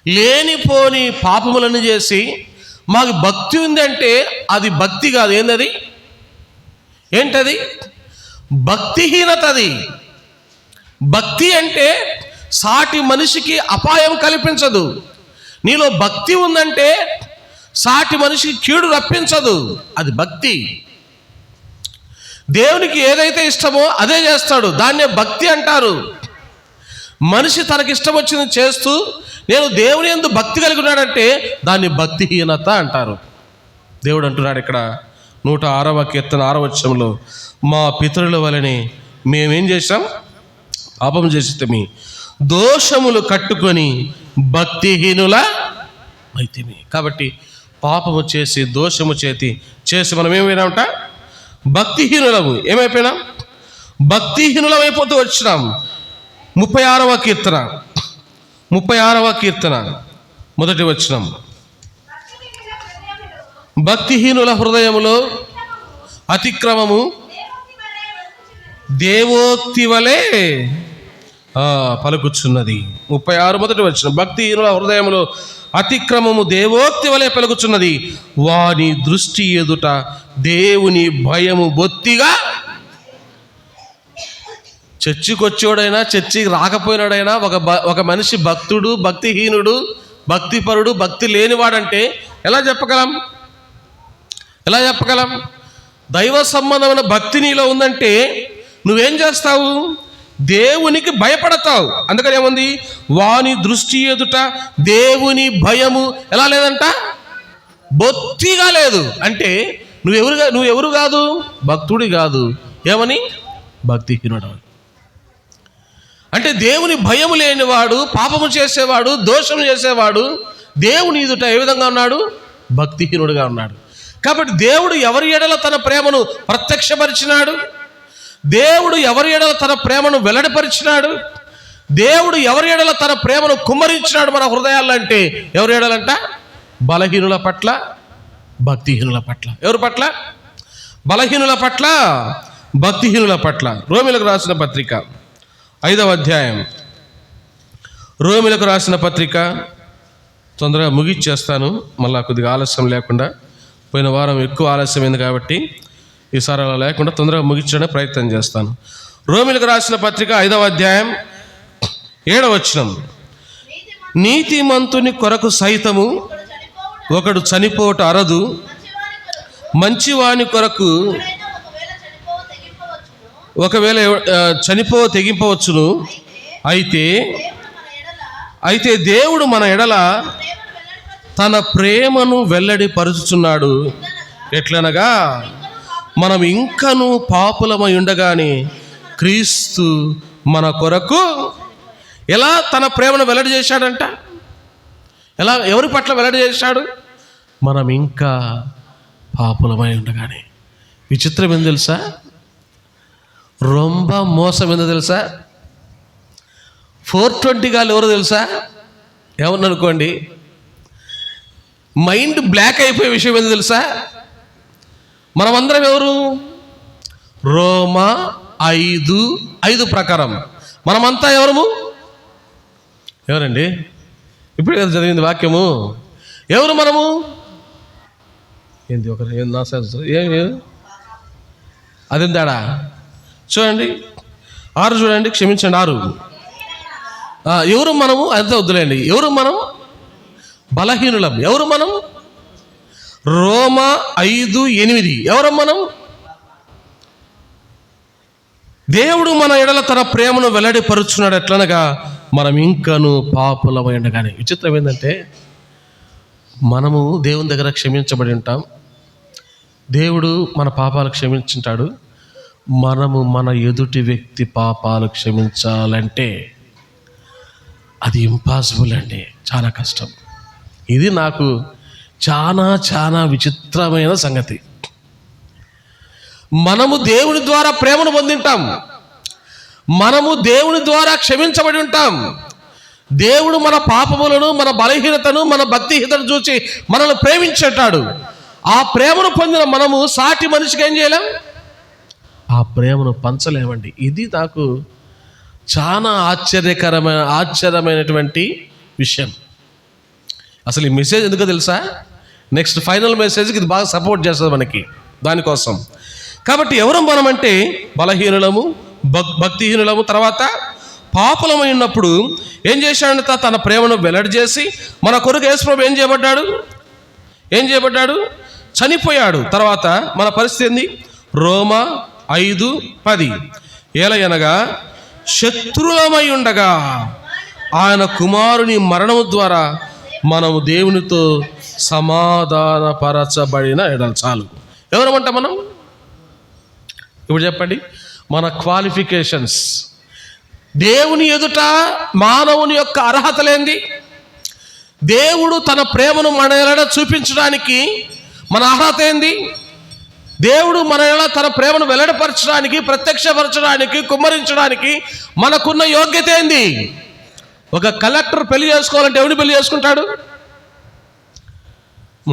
లేనిపోని పాపములను చేసి మాకు భక్తి ఉందంటే అది భక్తి కాదు. ఏంటది? భక్తిహీనత. అది భక్తి అంటే సాటి మనిషికి అపాయం కల్పించదు. నీలో భక్తి ఉందంటే సాటి మనిషికి కీడు రప్పించదు. అది భక్తి. దేవునికి ఏదైతే ఇష్టమో అదే చేస్తాడు, దాన్నే భక్తి అంటారు. మనిషి తనకి ఇష్టం వచ్చింది చేస్తూ నేను దేవుని యందు భక్తి కలిగి ఉన్నాడంటే దాన్ని భక్తిహీనత అంటారు. దేవుడు అంటున్నాడు ఇక్కడ 106వ కీర్తన 6వ వచనంలో, మా పితరుల వలనే మేమేం చేశాం? పాపం చేసితిమి, దోషములు కట్టుకొని భక్తిహీనుల అయితిమి. కాబట్టి పాపము చేసి దోషము చేసి మనం ఏమైనా భక్తిహీనులము. ఏమైపోయినాం? భక్తిహీనులం అయిపోతూ వచ్చినాం. 36వ కీర్తన 36వ కీర్తన 1వ వచనం. భక్తిహీనుల హృదయములో అతిక్రమము దేవోక్తి వలె పలుకుచున్నది. 36 1వ వచనం. భక్తిహీనుల హృదయములో అతిక్రమము దేవోక్తి వలె పలుకుచున్నది, వాని దృష్టి ఎదుట దేవుని భయము బొత్తిగా. చర్చికి వచ్చేవాడైనా చర్చికి రాకపోయినాడైనా ఒక మనిషి భక్తుడు, భక్తిహీనుడు, భక్తిపరుడు, భక్తి లేనివాడంటే ఎలా చెప్పగలం? దైవ సంబంధమైన భక్తి నీలో ఉందంటే నువ్వేం చేస్తావు? దేవునికి భయపడతావు. అందుకని ఏముంది? వాని దృష్టి ఎదుట దేవుని భయము ఎలా లేదంట? బొత్తిగా లేదు. అంటే నువ్వెవరు కాదు? భక్తుడి కాదు. ఏమని? భక్తిహీనుడు. అంటే దేవుని భయము లేనివాడు, పాపము చేసేవాడు, దోషం చేసేవాడు దేవుని ఎదుట ఏ విధంగా ఉన్నాడు? భక్తిహీనుడుగా ఉన్నాడు. కాబట్టి దేవుడు ఎవరి ఎడల తన ప్రేమను ప్రత్యక్షపరిచినాడు? దేవుడు ఎవరి ఎడల తన ప్రేమను వెల్లడిపరిచినాడు? దేవుడు ఎవరి ఎడల తన ప్రేమను కుమ్మరించినాడు మన హృదయాల్లో అంటే ఎవరి ఎడలంట? బలహీనుల పట్ల, భక్తిహీనుల పట్ల. ఎవరి పట్ల? బలహీనుల పట్ల, భక్తిహీనుల పట్ల. రోమీయులకు రాసిన పత్రిక 5వ అధ్యాయం. రోమీయులకు రాసిన పత్రిక తొందరగా ముగిచ్చేస్తాను, మళ్ళా కొద్దిగా ఆలస్యం లేకుండా. పోయిన వారం ఎక్కువ ఆలస్యమైంది కాబట్టి ఈసారి అలా లేకుండా తొందరగా ముగించడానికి ప్రయత్నం చేస్తాను. రోమీయులకు రాసిన పత్రిక 5వ అధ్యాయం 7వ వచనం. నీతిమంతుని కొరకు సైతము ఒకడు చనిపోవట అరదు, మంచివాని కొరకు ఒకవేళ తెగింపవచ్చును. అయితే దేవుడు మన ఎడల తన ప్రేమను వెల్లడిపరుచుచున్నాడు. ఎట్లనగా మనం ఇంకను పాపులమై ఉండగానే క్రీస్తు మన కొరకు ఎలా తన ప్రేమను వెల్లడి చేశాడంట? ఎవరి పట్ల వెల్లడి చేశాడు? మనం ఇంకా పాపులమై ఉండగానే. విచిత్రం ఏంది తెలుసా? రొంబ మోసం ఏందో తెలుసా? 420 గాళ్ళు ఎవరో తెలుసా? ఏమన్నా అనుకోండి, మైండ్ బ్లాక్ అయిపోయే విషయం ఏందో తెలుసా? మనమందరం ఎవరు? రోమా 5:5 ప్రకారం మనమంతా ఎవరము? ఎవరండి? ఇప్పుడే కదా చదివింది వాక్యము. ఎవరు మనము? ఏంది ఒకరు ఏం నా ఏమి అదేం తేడా? చూడండి 6 చూడండి, క్షమించండి 6. ఎవరు మనము? అంతా వద్దులేండి. ఎవరు మనం? బలహీనులం. ఎవరు మనం? రోమా 5:8. ఎవరు మనం? దేవుడు మన ఎడల తన ప్రేమను వెల్లడిపరుచున్నాడు. ఎట్లనగా మనం ఇంకను పాపులమై ఉండగానే. విచిత్రం ఏంటంటే, మనము దేవుని దగ్గర క్షమించబడి ఉంటాం. దేవుడు మన పాపాలు క్షమించుంటాడు. మనము మన ఎదుటి వ్యక్తి పాపాలు క్షమించాలంటే అది ఇంపాసిబుల్ అండి, చాలా కష్టం. ఇది నాకు చాలా విచిత్రమైన సంగతి. మనము దేవుని ద్వారా ప్రేమను పొందింటాం, మనము దేవుని ద్వారా క్షమించబడి ఉంటాం. దేవుడు మన పాపములను, మన బలహీనతను, మన భక్తిహీనతను చూసి మనల్ని ప్రేమించేటాడు. ఆ ప్రేమను పొందిన మనము సాటి మనిషికి ఏం చేయలేం? ఆ ప్రేమను పంచలేమండి. ఇది నాకు చాలా ఆశ్చర్యమైనటువంటి విషయం. అసలు ఈ మెసేజ్ ఎందుకో తెలుసా? నెక్స్ట్ ఫైనల్ మెసేజ్కి ఇది బాగా సపోర్ట్ చేస్తుంది మనకి, దానికోసం. కాబట్టి ఎవరు మనం అంటే బలహీనులము, భక్తిహీనులము, తర్వాత పాపులమై ఉన్నప్పుడు ఏం చేశాడంట? తన ప్రేమను వెల్లడి చేసి మన కొరకు యేసుప్రభు ఏం చేయబడ్డాడు? చనిపోయాడు. తర్వాత మన పరిస్థితి ఏంది? రోమా 5:10. ఏలయనగా శత్రులమై ఉండగా ఆయన కుమారుని మరణము ద్వారా మనము దేవునితో సమాధానపరచబడిన ఎడల చాలు. ఎవరమంట మనం? ఇప్పుడు చెప్పండి మన క్వాలిఫికేషన్స్. దేవుని ఎదుట మానవుని యొక్క అర్హతలేంది? దేవుడు తన ప్రేమను మన ఎడల చూపించడానికి మన అర్హత ఏంది? దేవుడు మన ఎడల తన ప్రేమను వెల్లడిపరచడానికి, ప్రత్యక్షపరచడానికి, కుమ్మరించడానికి మనకున్న యోగ్యత ఏంది? ఒక కలెక్టర్ పెళ్లి చేసుకోవాలంటే ఎవరిని పెళ్లి చేసుకుంటాడు?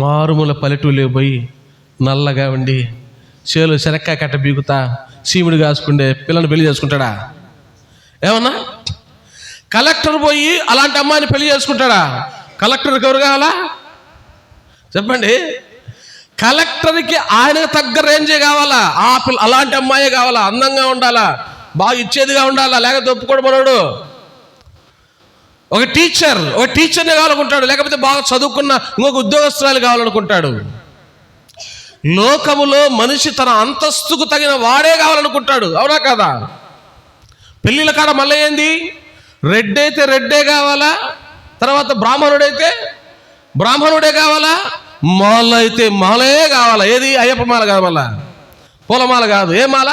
మారుమూల పల్లెటూళ్ళే పోయి నల్లగా ఉండి చేలు శనక్కాయ కట్ట బీగుతా సీముడు కాసుకుండే పిల్లని పెళ్లి చేసుకుంటాడా? ఏమన్నా కలెక్టర్ పోయి అలాంటి అమ్మాయిని పెళ్లి చేసుకుంటాడా? కలెక్టర్కి ఎవరు కావాలా చెప్పండి? కలెక్టర్కి ఆయనకు తగ్గ రేంజే కావాలా. అలాంటి అమ్మాయే కావాలా, అందంగా ఉండాలా, బాగా ఇచ్చేదిగా ఉండాలా, లేకపోతే ఒప్పుకోడు మనోడు. ఒక టీచర్నే కావాలనుకుంటాడు, లేకపోతే బాగా చదువుకున్న ఇంకొక ఉద్యోగస్తురాలు కావాలనుకుంటాడు. లోకములో మనిషి తన అంతస్తుకు తగిన వాడే కావాలనుకుంటాడు, అవునా కదా? పెళ్ళిళ్ళ కాడ మళ్ళీ ఏంది? రెడ్ అయితే రెడ్డే కావాలా, తర్వాత బ్రాహ్మణుడే కావాలా, మాల అయితే మాలే కావాలా. ఏది? అయ్యప్ప మాల కాదు, మళ్ళా పూలమాల కాదు. ఏ మాల?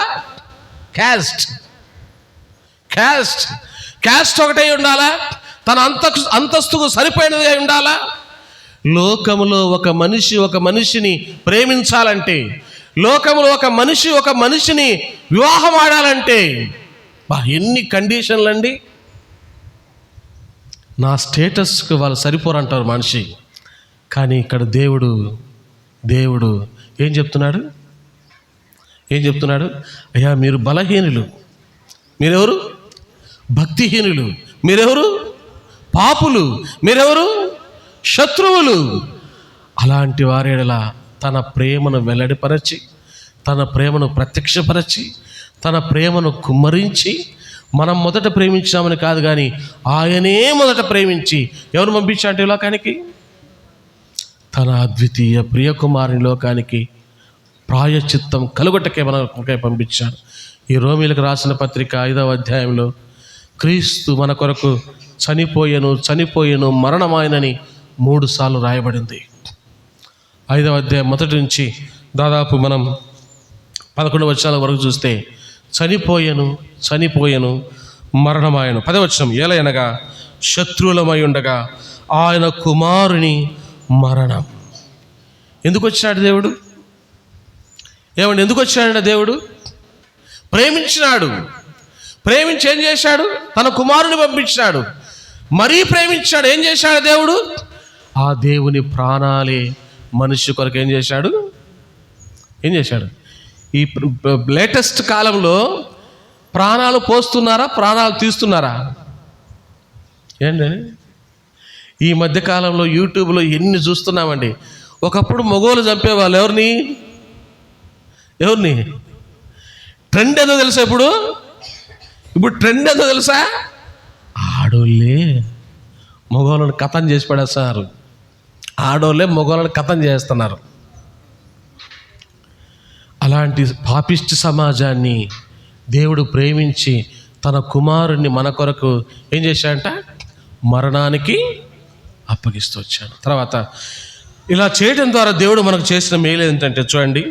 క్యాస్ట్ ఒకటే ఉండాలా, తన అంతస్తుకు సరిపోయినది ఉండాలా. లోకములో ఒక మనిషిని ప్రేమించాలంటే, లోకములో ఒక మనిషిని వివాహం ఆడాలంటే ఎన్ని కండిషన్లు అండి. నా స్టేటస్కి వాళ్ళు సరిపోరంటారు మనిషి. కానీ ఇక్కడ దేవుడు ఏం చెప్తున్నాడు? అయ్యా మీరు బలహీనులు, మీరెవరు? భక్తిహీనులు, మీరెవరు? పాపులు, మీరెవరు? శత్రువులు. అలాంటి వారేలా తన ప్రేమను వెల్లడిపరచి, తన ప్రేమను ప్రత్యక్షపరచి, తన ప్రేమను కుమ్మరించి, మనం మొదట ప్రేమించామని కాదు కానీ ఆయనే మొదట ప్రేమించి ఎవరు పంపించాడు ఈ లోకానికి? తన అద్వితీయ ప్రియకుమారుని లోకానికి ప్రాయశ్చిత్తం కలుగొట్టకే మనకే పంపించాడు. ఈ రోమీలకు రాసిన పత్రిక 5వ అధ్యాయంలో క్రీస్తు మన కొరకు చనిపోయెను మరణమాయనని 3 సార్లు రాయబడింది. 5వ అధ్యాయం మొదటి నుంచి దాదాపు మనం 11 వచనాల వరకు చూస్తే చనిపోయెను మరణమాయను. 10వ వచనం, ఏలయనగా శత్రువులమై ఉండగా ఆయన కుమారుని మరణం. ఎందుకు వచ్చినాడు దేవుడు? ఏమండి, ఎందుకు వచ్చాడు దేవుడు? ప్రేమించినాడు. ప్రేమించి ఏం చేశాడు? తన కుమారుని పంపించాడు. మరీ ప్రేమించాడు. ఏం చేశాడు దేవుడు? ఆ దేవుని ప్రాణాలే మనిషి కొరకు ఏం చేశాడు? ఈ లేటెస్ట్ కాలంలో ప్రాణాలు పోస్తున్నారా, ప్రాణాలు తీస్తున్నారా? ఏంటి ఈ మధ్యకాలంలో యూట్యూబ్లో ఎన్ని చూస్తున్నామండి. ఒకప్పుడు మగోళ్ళు చంపేవాళ్ళు. ఎవరిని? ట్రెండ్ ఏదో తెలుసా? ఇప్పుడు ట్రెండ్ ఏదో తెలుసా? ఆడోళ్ళే మగవాళ్ళని కథం చేసి పడేస్తున్నారు. ఆడోళ్ళే మగవాళ్ళని కథం చేస్తున్నారు. అలాంటి పాపిష్టి సమాజాన్ని దేవుడు ప్రేమించి తన కుమారుణ్ణి మన కొరకు ఏం చేశాడంట? మరణానికి అప్పగిస్తూ వచ్చాడు. తర్వాత ఇలా చేయడం ద్వారా దేవుడు మనకు చేసిన మేలు ఏంటంటే చూడండి,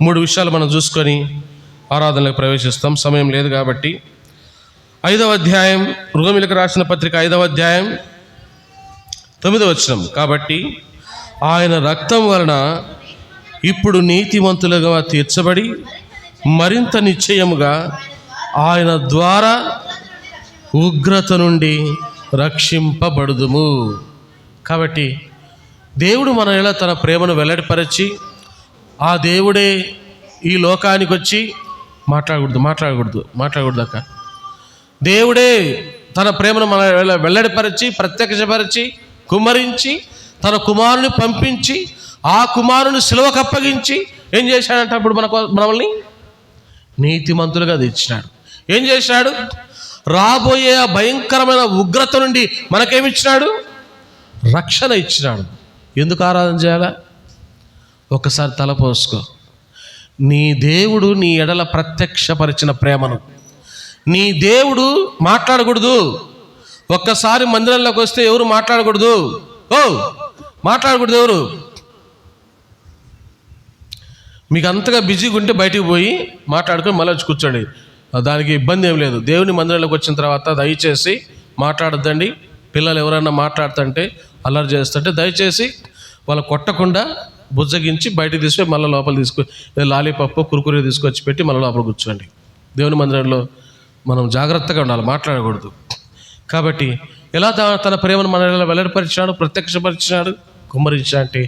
3 విషయాలు మనం చూసుకొని ఆరాధనలకు ప్రవేశిస్తాం. సమయం లేదు కాబట్టి 5వ అధ్యాయం, రోమీయులకు రాసిన పత్రిక 5వ అధ్యాయం 9వ వచనం. కాబట్టి ఆయన రక్తం వలన ఇప్పుడు నీతిమంతులుగా తీర్చబడి మరింత నిశ్చయముగా ఆయన ద్వారా ఉగ్రత నుండి రక్షింపబడుదుము. కాబట్టి దేవుడు మన ఎలా తన ప్రేమను వెల్లడిపరచి, ఆ దేవుడే ఈ లోకానికి వచ్చి మాట్లాడకూడదు అక్క. దేవుడే తన ప్రేమను మన వెల్లడిపరచి, ప్రత్యక్షపరిచి, కుమ్మరించి, తన కుమారుని పంపించి, ఆ కుమారుని సిలువకు అప్పగించి ఏం చేశాడంటే అప్పుడు మనల్ని నీతిమంతులుగా తెచ్చినాడు. ఏం చేశాడు? రాబోయే ఆ భయంకరమైన ఉగ్రత నుండి మనకేమిచ్చినాడు? రక్షణ ఇచ్చినాడు. ఎందుకు ఆరాధన చేయాలా? ఒకసారి తలపోసుకో. నీ దేవుడు నీ ఎడల ప్రత్యక్షపరిచిన ప్రేమను నీ దేవుడు మాట్లాడకూడదు. ఒక్కసారి మందిరంలోకి వస్తే ఎవరు మాట్లాడకూడదు? మాట్లాడకూడదు ఎవరు? మీకు అంతగా బిజీగా ఉంటే బయటికి పోయి మాట్లాడుకొని మళ్ళీ వచ్చి కూర్చోండి. దానికి ఇబ్బంది ఏం లేదు. దేవుని మందిరంలోకి వచ్చిన తర్వాత దయచేసి మాట్లాడద్దండి. పిల్లలు ఎవరైనా మాట్లాడుతుంటే అల్లరి చేస్తుంటే దయచేసి వాళ్ళు కొట్టకుండా బుజ్జగించి బయటకు తీసుకొని మళ్ళీ లోపల తీసుకొని లాలీపప్పు కురుకురే తీసుకొచ్చి పెట్టి మళ్ళీ లోపల కూర్చోండి. దేవుని మందిరంలో మనం జాగ్రత్తగా ఉండాలి, మాట్లాడకూడదు. కాబట్టి ఎలా తన ప్రేమను మన వెల్లడిపరిచాడు, ప్రత్యక్షపరిచాడు, కుమ్మరించాడు అంటే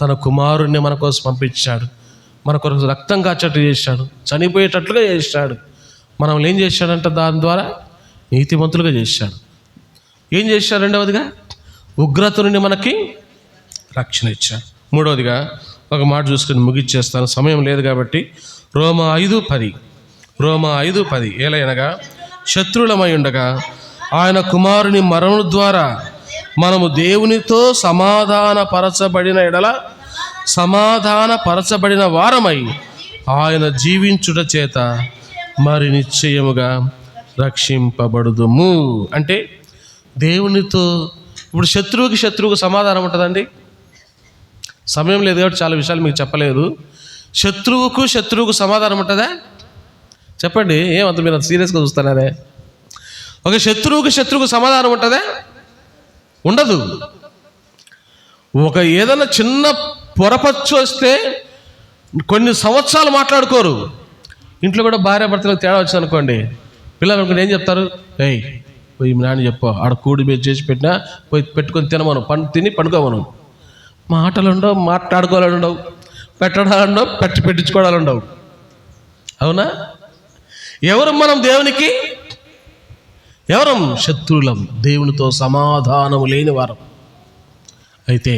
తన కుమారుణ్ణి మన కోసం పంపించాడు. మన కొరకు రక్తం కాచేట్టు చేశాడు, చనిపోయేటట్లుగా చేశాడు. మనం ఏం చేశాడంటే దాని ద్వారా నీతిమంతులుగా చేశాడు. ఏం చేశాడు? రెండవదిగా ఉగ్రత నుండి మనకి రక్షణ ఇచ్చాడు. మూడవదిగా ఒక మాట చూసుకుని ముగిచ్చేస్తాను, సమయం లేదు కాబట్టి. రోమా 5:10 ఏలైనగా శత్రువులమై ఉండగా ఆయన కుమారుని మరణం ద్వారా మనము దేవునితో సమాధానపరచబడిన వారమై ఆయన జీవించుట చేత మరి నిశ్చయముగా రక్షింపబడుదుము. అంటే దేవునితో ఇప్పుడు శత్రువుకు సమాధానం ఉంటుందండి. సమయం లేదు కాబట్టి చాలా విషయాలు మీకు చెప్పలేదు. శత్రువుకు సమాధానం ఉంటుందా? చెప్పండి. ఏమంత మీరు అంత సీరియస్గా చూస్తున్నారే? ఒక శత్రువుకు సమాధానం ఉంటుందా? ఉండదు. ఏదైనా చిన్న పొరపచ్చు వస్తే కొన్ని సంవత్సరాలు మాట్లాడుకోరు. ఇంట్లో కూడా భార్య భర్తలకు తేడా వచ్చింది అనుకోండి, పిల్లలు అనుకోండి ఏం చెప్తారు? పోయి నాన్న చెప్పు, ఆడ కూడి మీద చేసి పెట్టినా పోయి పెట్టుకొని తినమను, తిని పండుకోమను. మాటలు ఉండవు, మాట్లాడుకోవాలని ఉండవు, పెట్టడాలు ఉండవు, పెట్టించుకోవడాలు ఉండవు. అవునా? ఎవరు మనం దేవునికి? ఎవరం? శత్రువులం, దేవునితో సమాధానము లేని వారం. అయితే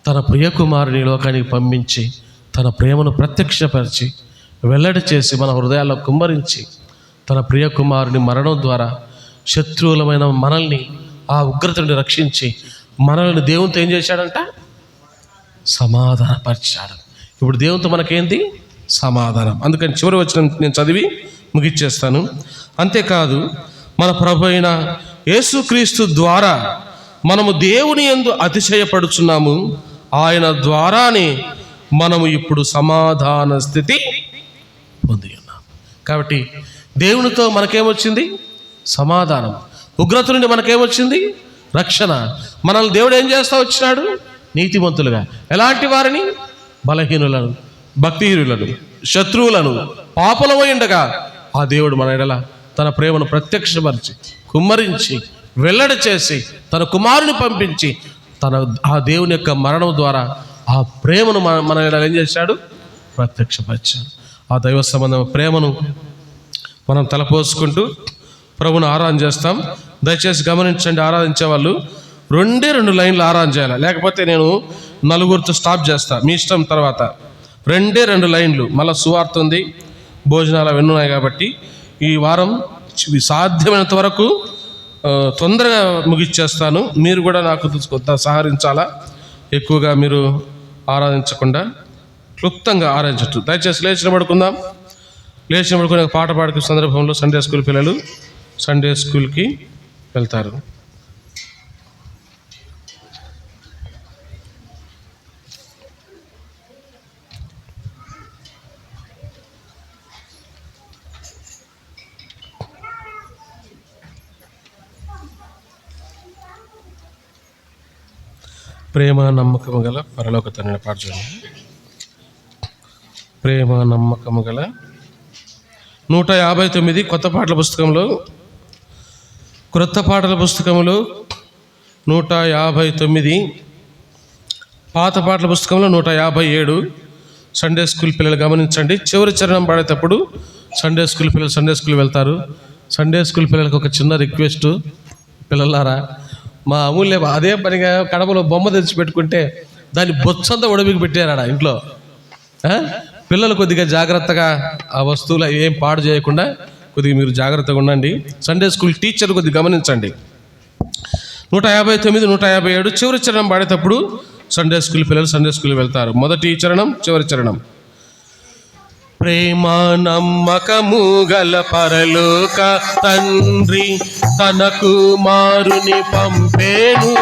తన ప్రియకుమారుని లోకానికి పంపించి తన ప్రేమను ప్రత్యక్షపరిచి వెల్లడి చేసి మన హృదయాల్లో కుమ్మరించి తన ప్రియకుమారుని మరణం ద్వారా శత్రువులమైన మనల్ని ఆ ఉగ్రత నుండి రక్షించి మనల్ని దేవునితో ఏం చేశాడంట? సమాధానపరిచాడు. ఇప్పుడు దేవునితో మనకేంటి? సమాధానం. అందుకని చివరి వచనం నేను చదివి ముగిచ్చేస్తాను. అంతేకాదు, మన ప్రభు అయిన యేసుక్రీస్తు ద్వారా మనము దేవుని యందు అతిశయపడుచున్నాము. ఆయన ద్వారానే మనము ఇప్పుడు సమాధాన స్థితి పొంది ఉన్నాం. కాబట్టి దేవునితో మనకేమొచ్చింది? సమాధానం. ఉగ్రత నుండి మనకేమొచ్చింది? రక్షణ. మనల్ని దేవుడు ఏం చేస్తా వచ్చినాడు? నీతిమంతులుగా. ఎలాంటి వారిని? బలహీనులను, భక్తిహీనులను, శత్రువులను, పాపలమై ఉండగా ఆ దేవుడు మన ఎడల తన ప్రేమను ప్రత్యక్షపరిచి, కుమ్మరించి, వెల్లడి చేసి, తన కుమారుని పంపించి, ఆ దేవుని యొక్క మరణం ద్వారా ఆ ప్రేమను మన ఎడల ఏం చేశాడు? ప్రత్యక్షపరిచాడు. ఆ దైవ సంబంధం ప్రేమను మనం తలపోసుకుంటూ ప్రభుని ఆరాధన చేస్తాం. దయచేసి గమనించండి, ఆరాధించే వాళ్ళు 2 లైన్లు ఆరాధన చేయాలి. లేకపోతే నేను 4 స్టాప్ చేస్తా, మీ ఇష్టం. తర్వాత 2 లైన్లు. మళ్ళీ సువార్త ఉంది, భోజనాలు అవన్నీ ఉన్నాయి. కాబట్టి ఈ వారం సాధ్యమైనంత వరకు తొందరగా ముగిచ్చేస్తాను. మీరు కూడా నాకు సహకరించాలా. ఎక్కువగా మీరు ఆరాధించకుండా క్లుప్తంగా ఆరాధించచ్చు. దయచేసి లేచిన పడుకుందాం. లేచిన పడుకునే పాట పాడుకునే సందర్భంలో సండే స్కూల్ పిల్లలు సండే స్కూల్కి వెళ్తారు. ప్రేమ నమ్మకము గల పరలోక తండ్రి పాట చూడండి. ప్రేమ నమ్మకము గల 159 కొత్త పాటల పుస్తకంలో 159, పాత పాటల పుస్తకంలో 157. సండే స్కూల్ పిల్లలు గమనించండి. చివరి చరణం పాడేటప్పుడు సండే స్కూల్ పిల్లలు సండే స్కూల్ వెళ్తారు. సండే స్కూల్ పిల్లలకు ఒక చిన్న రిక్వెస్ట్, పిల్లలారా, మా అమూల్య అదే పనిగా కడపలో బొమ్మ తెచ్చి పెట్టుకుంటే దాన్ని బొచ్చంతా ఉడమికి పెట్టారా ఇంట్లో. పిల్లలు కొద్దిగా జాగ్రత్తగా ఆ వస్తువులు ఏం పాడు చేయకుండా కొద్దిగా మీరు జాగ్రత్తగా ఉండండి. సండే స్కూల్ టీచర్ కొద్దిగా గమనించండి. 159, 157 చివరి చరణం పాడేటప్పుడు సండే స్కూల్ పిల్లలు సండే స్కూల్ వెళ్తారు. మొదటి చరణం, చివరి చరణం. ప్రేమ నమ్మకము గల పరలోక తండ్రి తన కుమారుని పంపేను,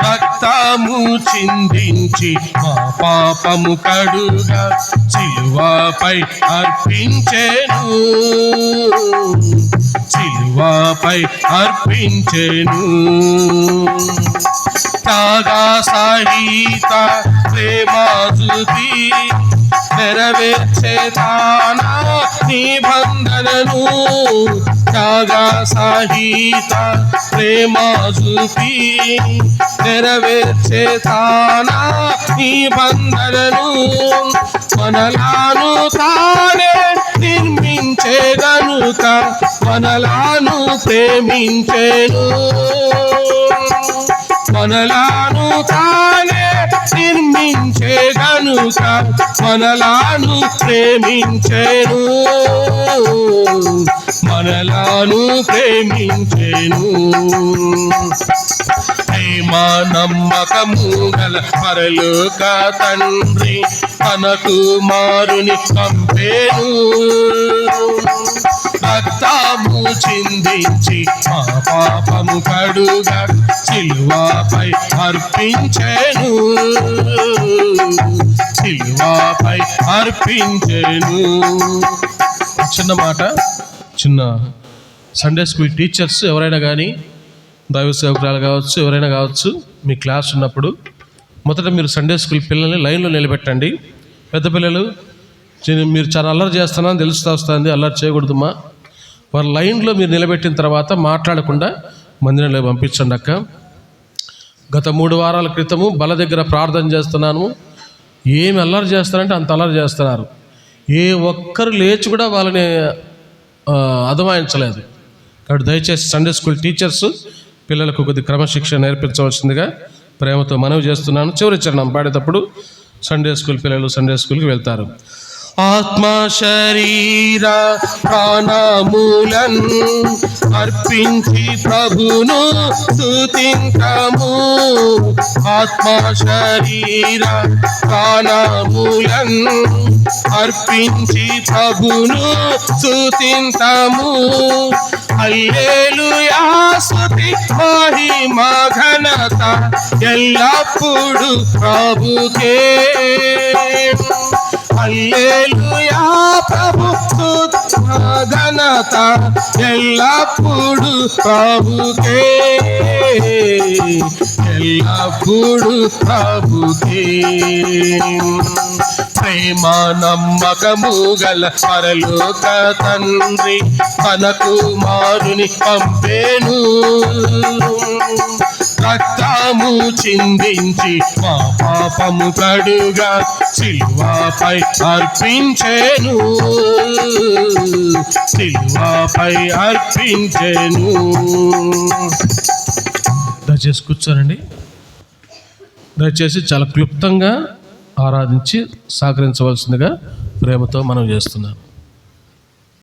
రక్తము చిందించి మా పాపము కడుగా సిలువపై అర్పించెను, సిలువపై అర్పించెను. త్యాగా సహిత ప్రేమ చూపి నెరవేర్చేతానా నిబంధనను, త్యాగా సహిత ప్రేమ చూపి నెరవేర్చేతానా నిబంధనను. మనలాను తానే నిర్మించే గనుక మనలాను ప్రేమించెను, మనలాను తానే నిర్మించే గనుక మనలాను ప్రేమించెను, మనలాను ప్రేమించెను. ప్రేమ నమ్మకము గల పరలోక తండ్రి తన కుమారుని పంపేను, రక్తము చిందించి మా పాపము కడుగా సిలువపై అర్పించెను, సిలువపై అర్పించెను. చిన్న మాట, చిన్న సండే స్కూల్ టీచర్స్ ఎవరైనా కానీ, దైవ సేవకురాలు కావచ్చు, ఎవరైనా కావచ్చు, మీ క్లాస్ ఉన్నప్పుడు మొదట మీరు సండే స్కూల్ పిల్లల్ని లైన్లో నిలబెట్టండి. పెద్ద పిల్లలు మీరు చాలా అల్లరి చేస్తున్నారని తెలుస్తూ వస్తుంది, అల్లరి చేయకూడదుమా. వారి లైన్లో మీరు నిలబెట్టిన తర్వాత మాట్లాడకుండా మందిరంలో పంపించండి. అక్క, గత 3 వారాల క్రితము బల దగ్గర ప్రార్థన చేస్తున్నాను, ఏమి అల్లరి చేస్తారంటే అంత అల్లరి చేస్తున్నారు. ఏ ఒక్కరు లేచి కూడా వాళ్ళని అదమాయించలేదు. కాబట్టి దయచేసి సండే స్కూల్ టీచర్స్ పిల్లలకు కొద్ది క్రమశిక్షణ నేర్పించవలసిందిగా ప్రేమతో మనవి చేస్తున్నాను. చివరి చరణం పాడేటప్పుడు సండే స్కూల్ పిల్లలు సండే స్కూల్కి వెళ్తారు. ఆత్మ శరీర ప్రాణములను అర్పించి ప్రభును స్తుతింతము, ఆత్మ శరీర ప్రాణములను అర్పించి ప్రభును స్తుతింతము. హల్లెలూయా స్తుతి మహిమ ఘనత ఎల్లప్పుడు ప్రభుకే. హల్లెలూయా ప్రభు స్తుతి ఘనత ఎల్లప్పుడు ప్రభుకే, ఎల్లప్పుడు ప్రభుకే. ప్రేమ నమ్మకము గల పరలోక తండ్రి తన కుమారుని పంపేను, రక్తము చిందించి మా పాపము కడుగా సిలువపై అర్పించెను, సిలువపై అర్పించెను. దయచేసి కూర్చోనండి. దయచేసి చాలా క్లుప్తంగా ఆరాధించి సహకరించవలసిందిగా ప్రేమతో మనం చేస్తున్నాను.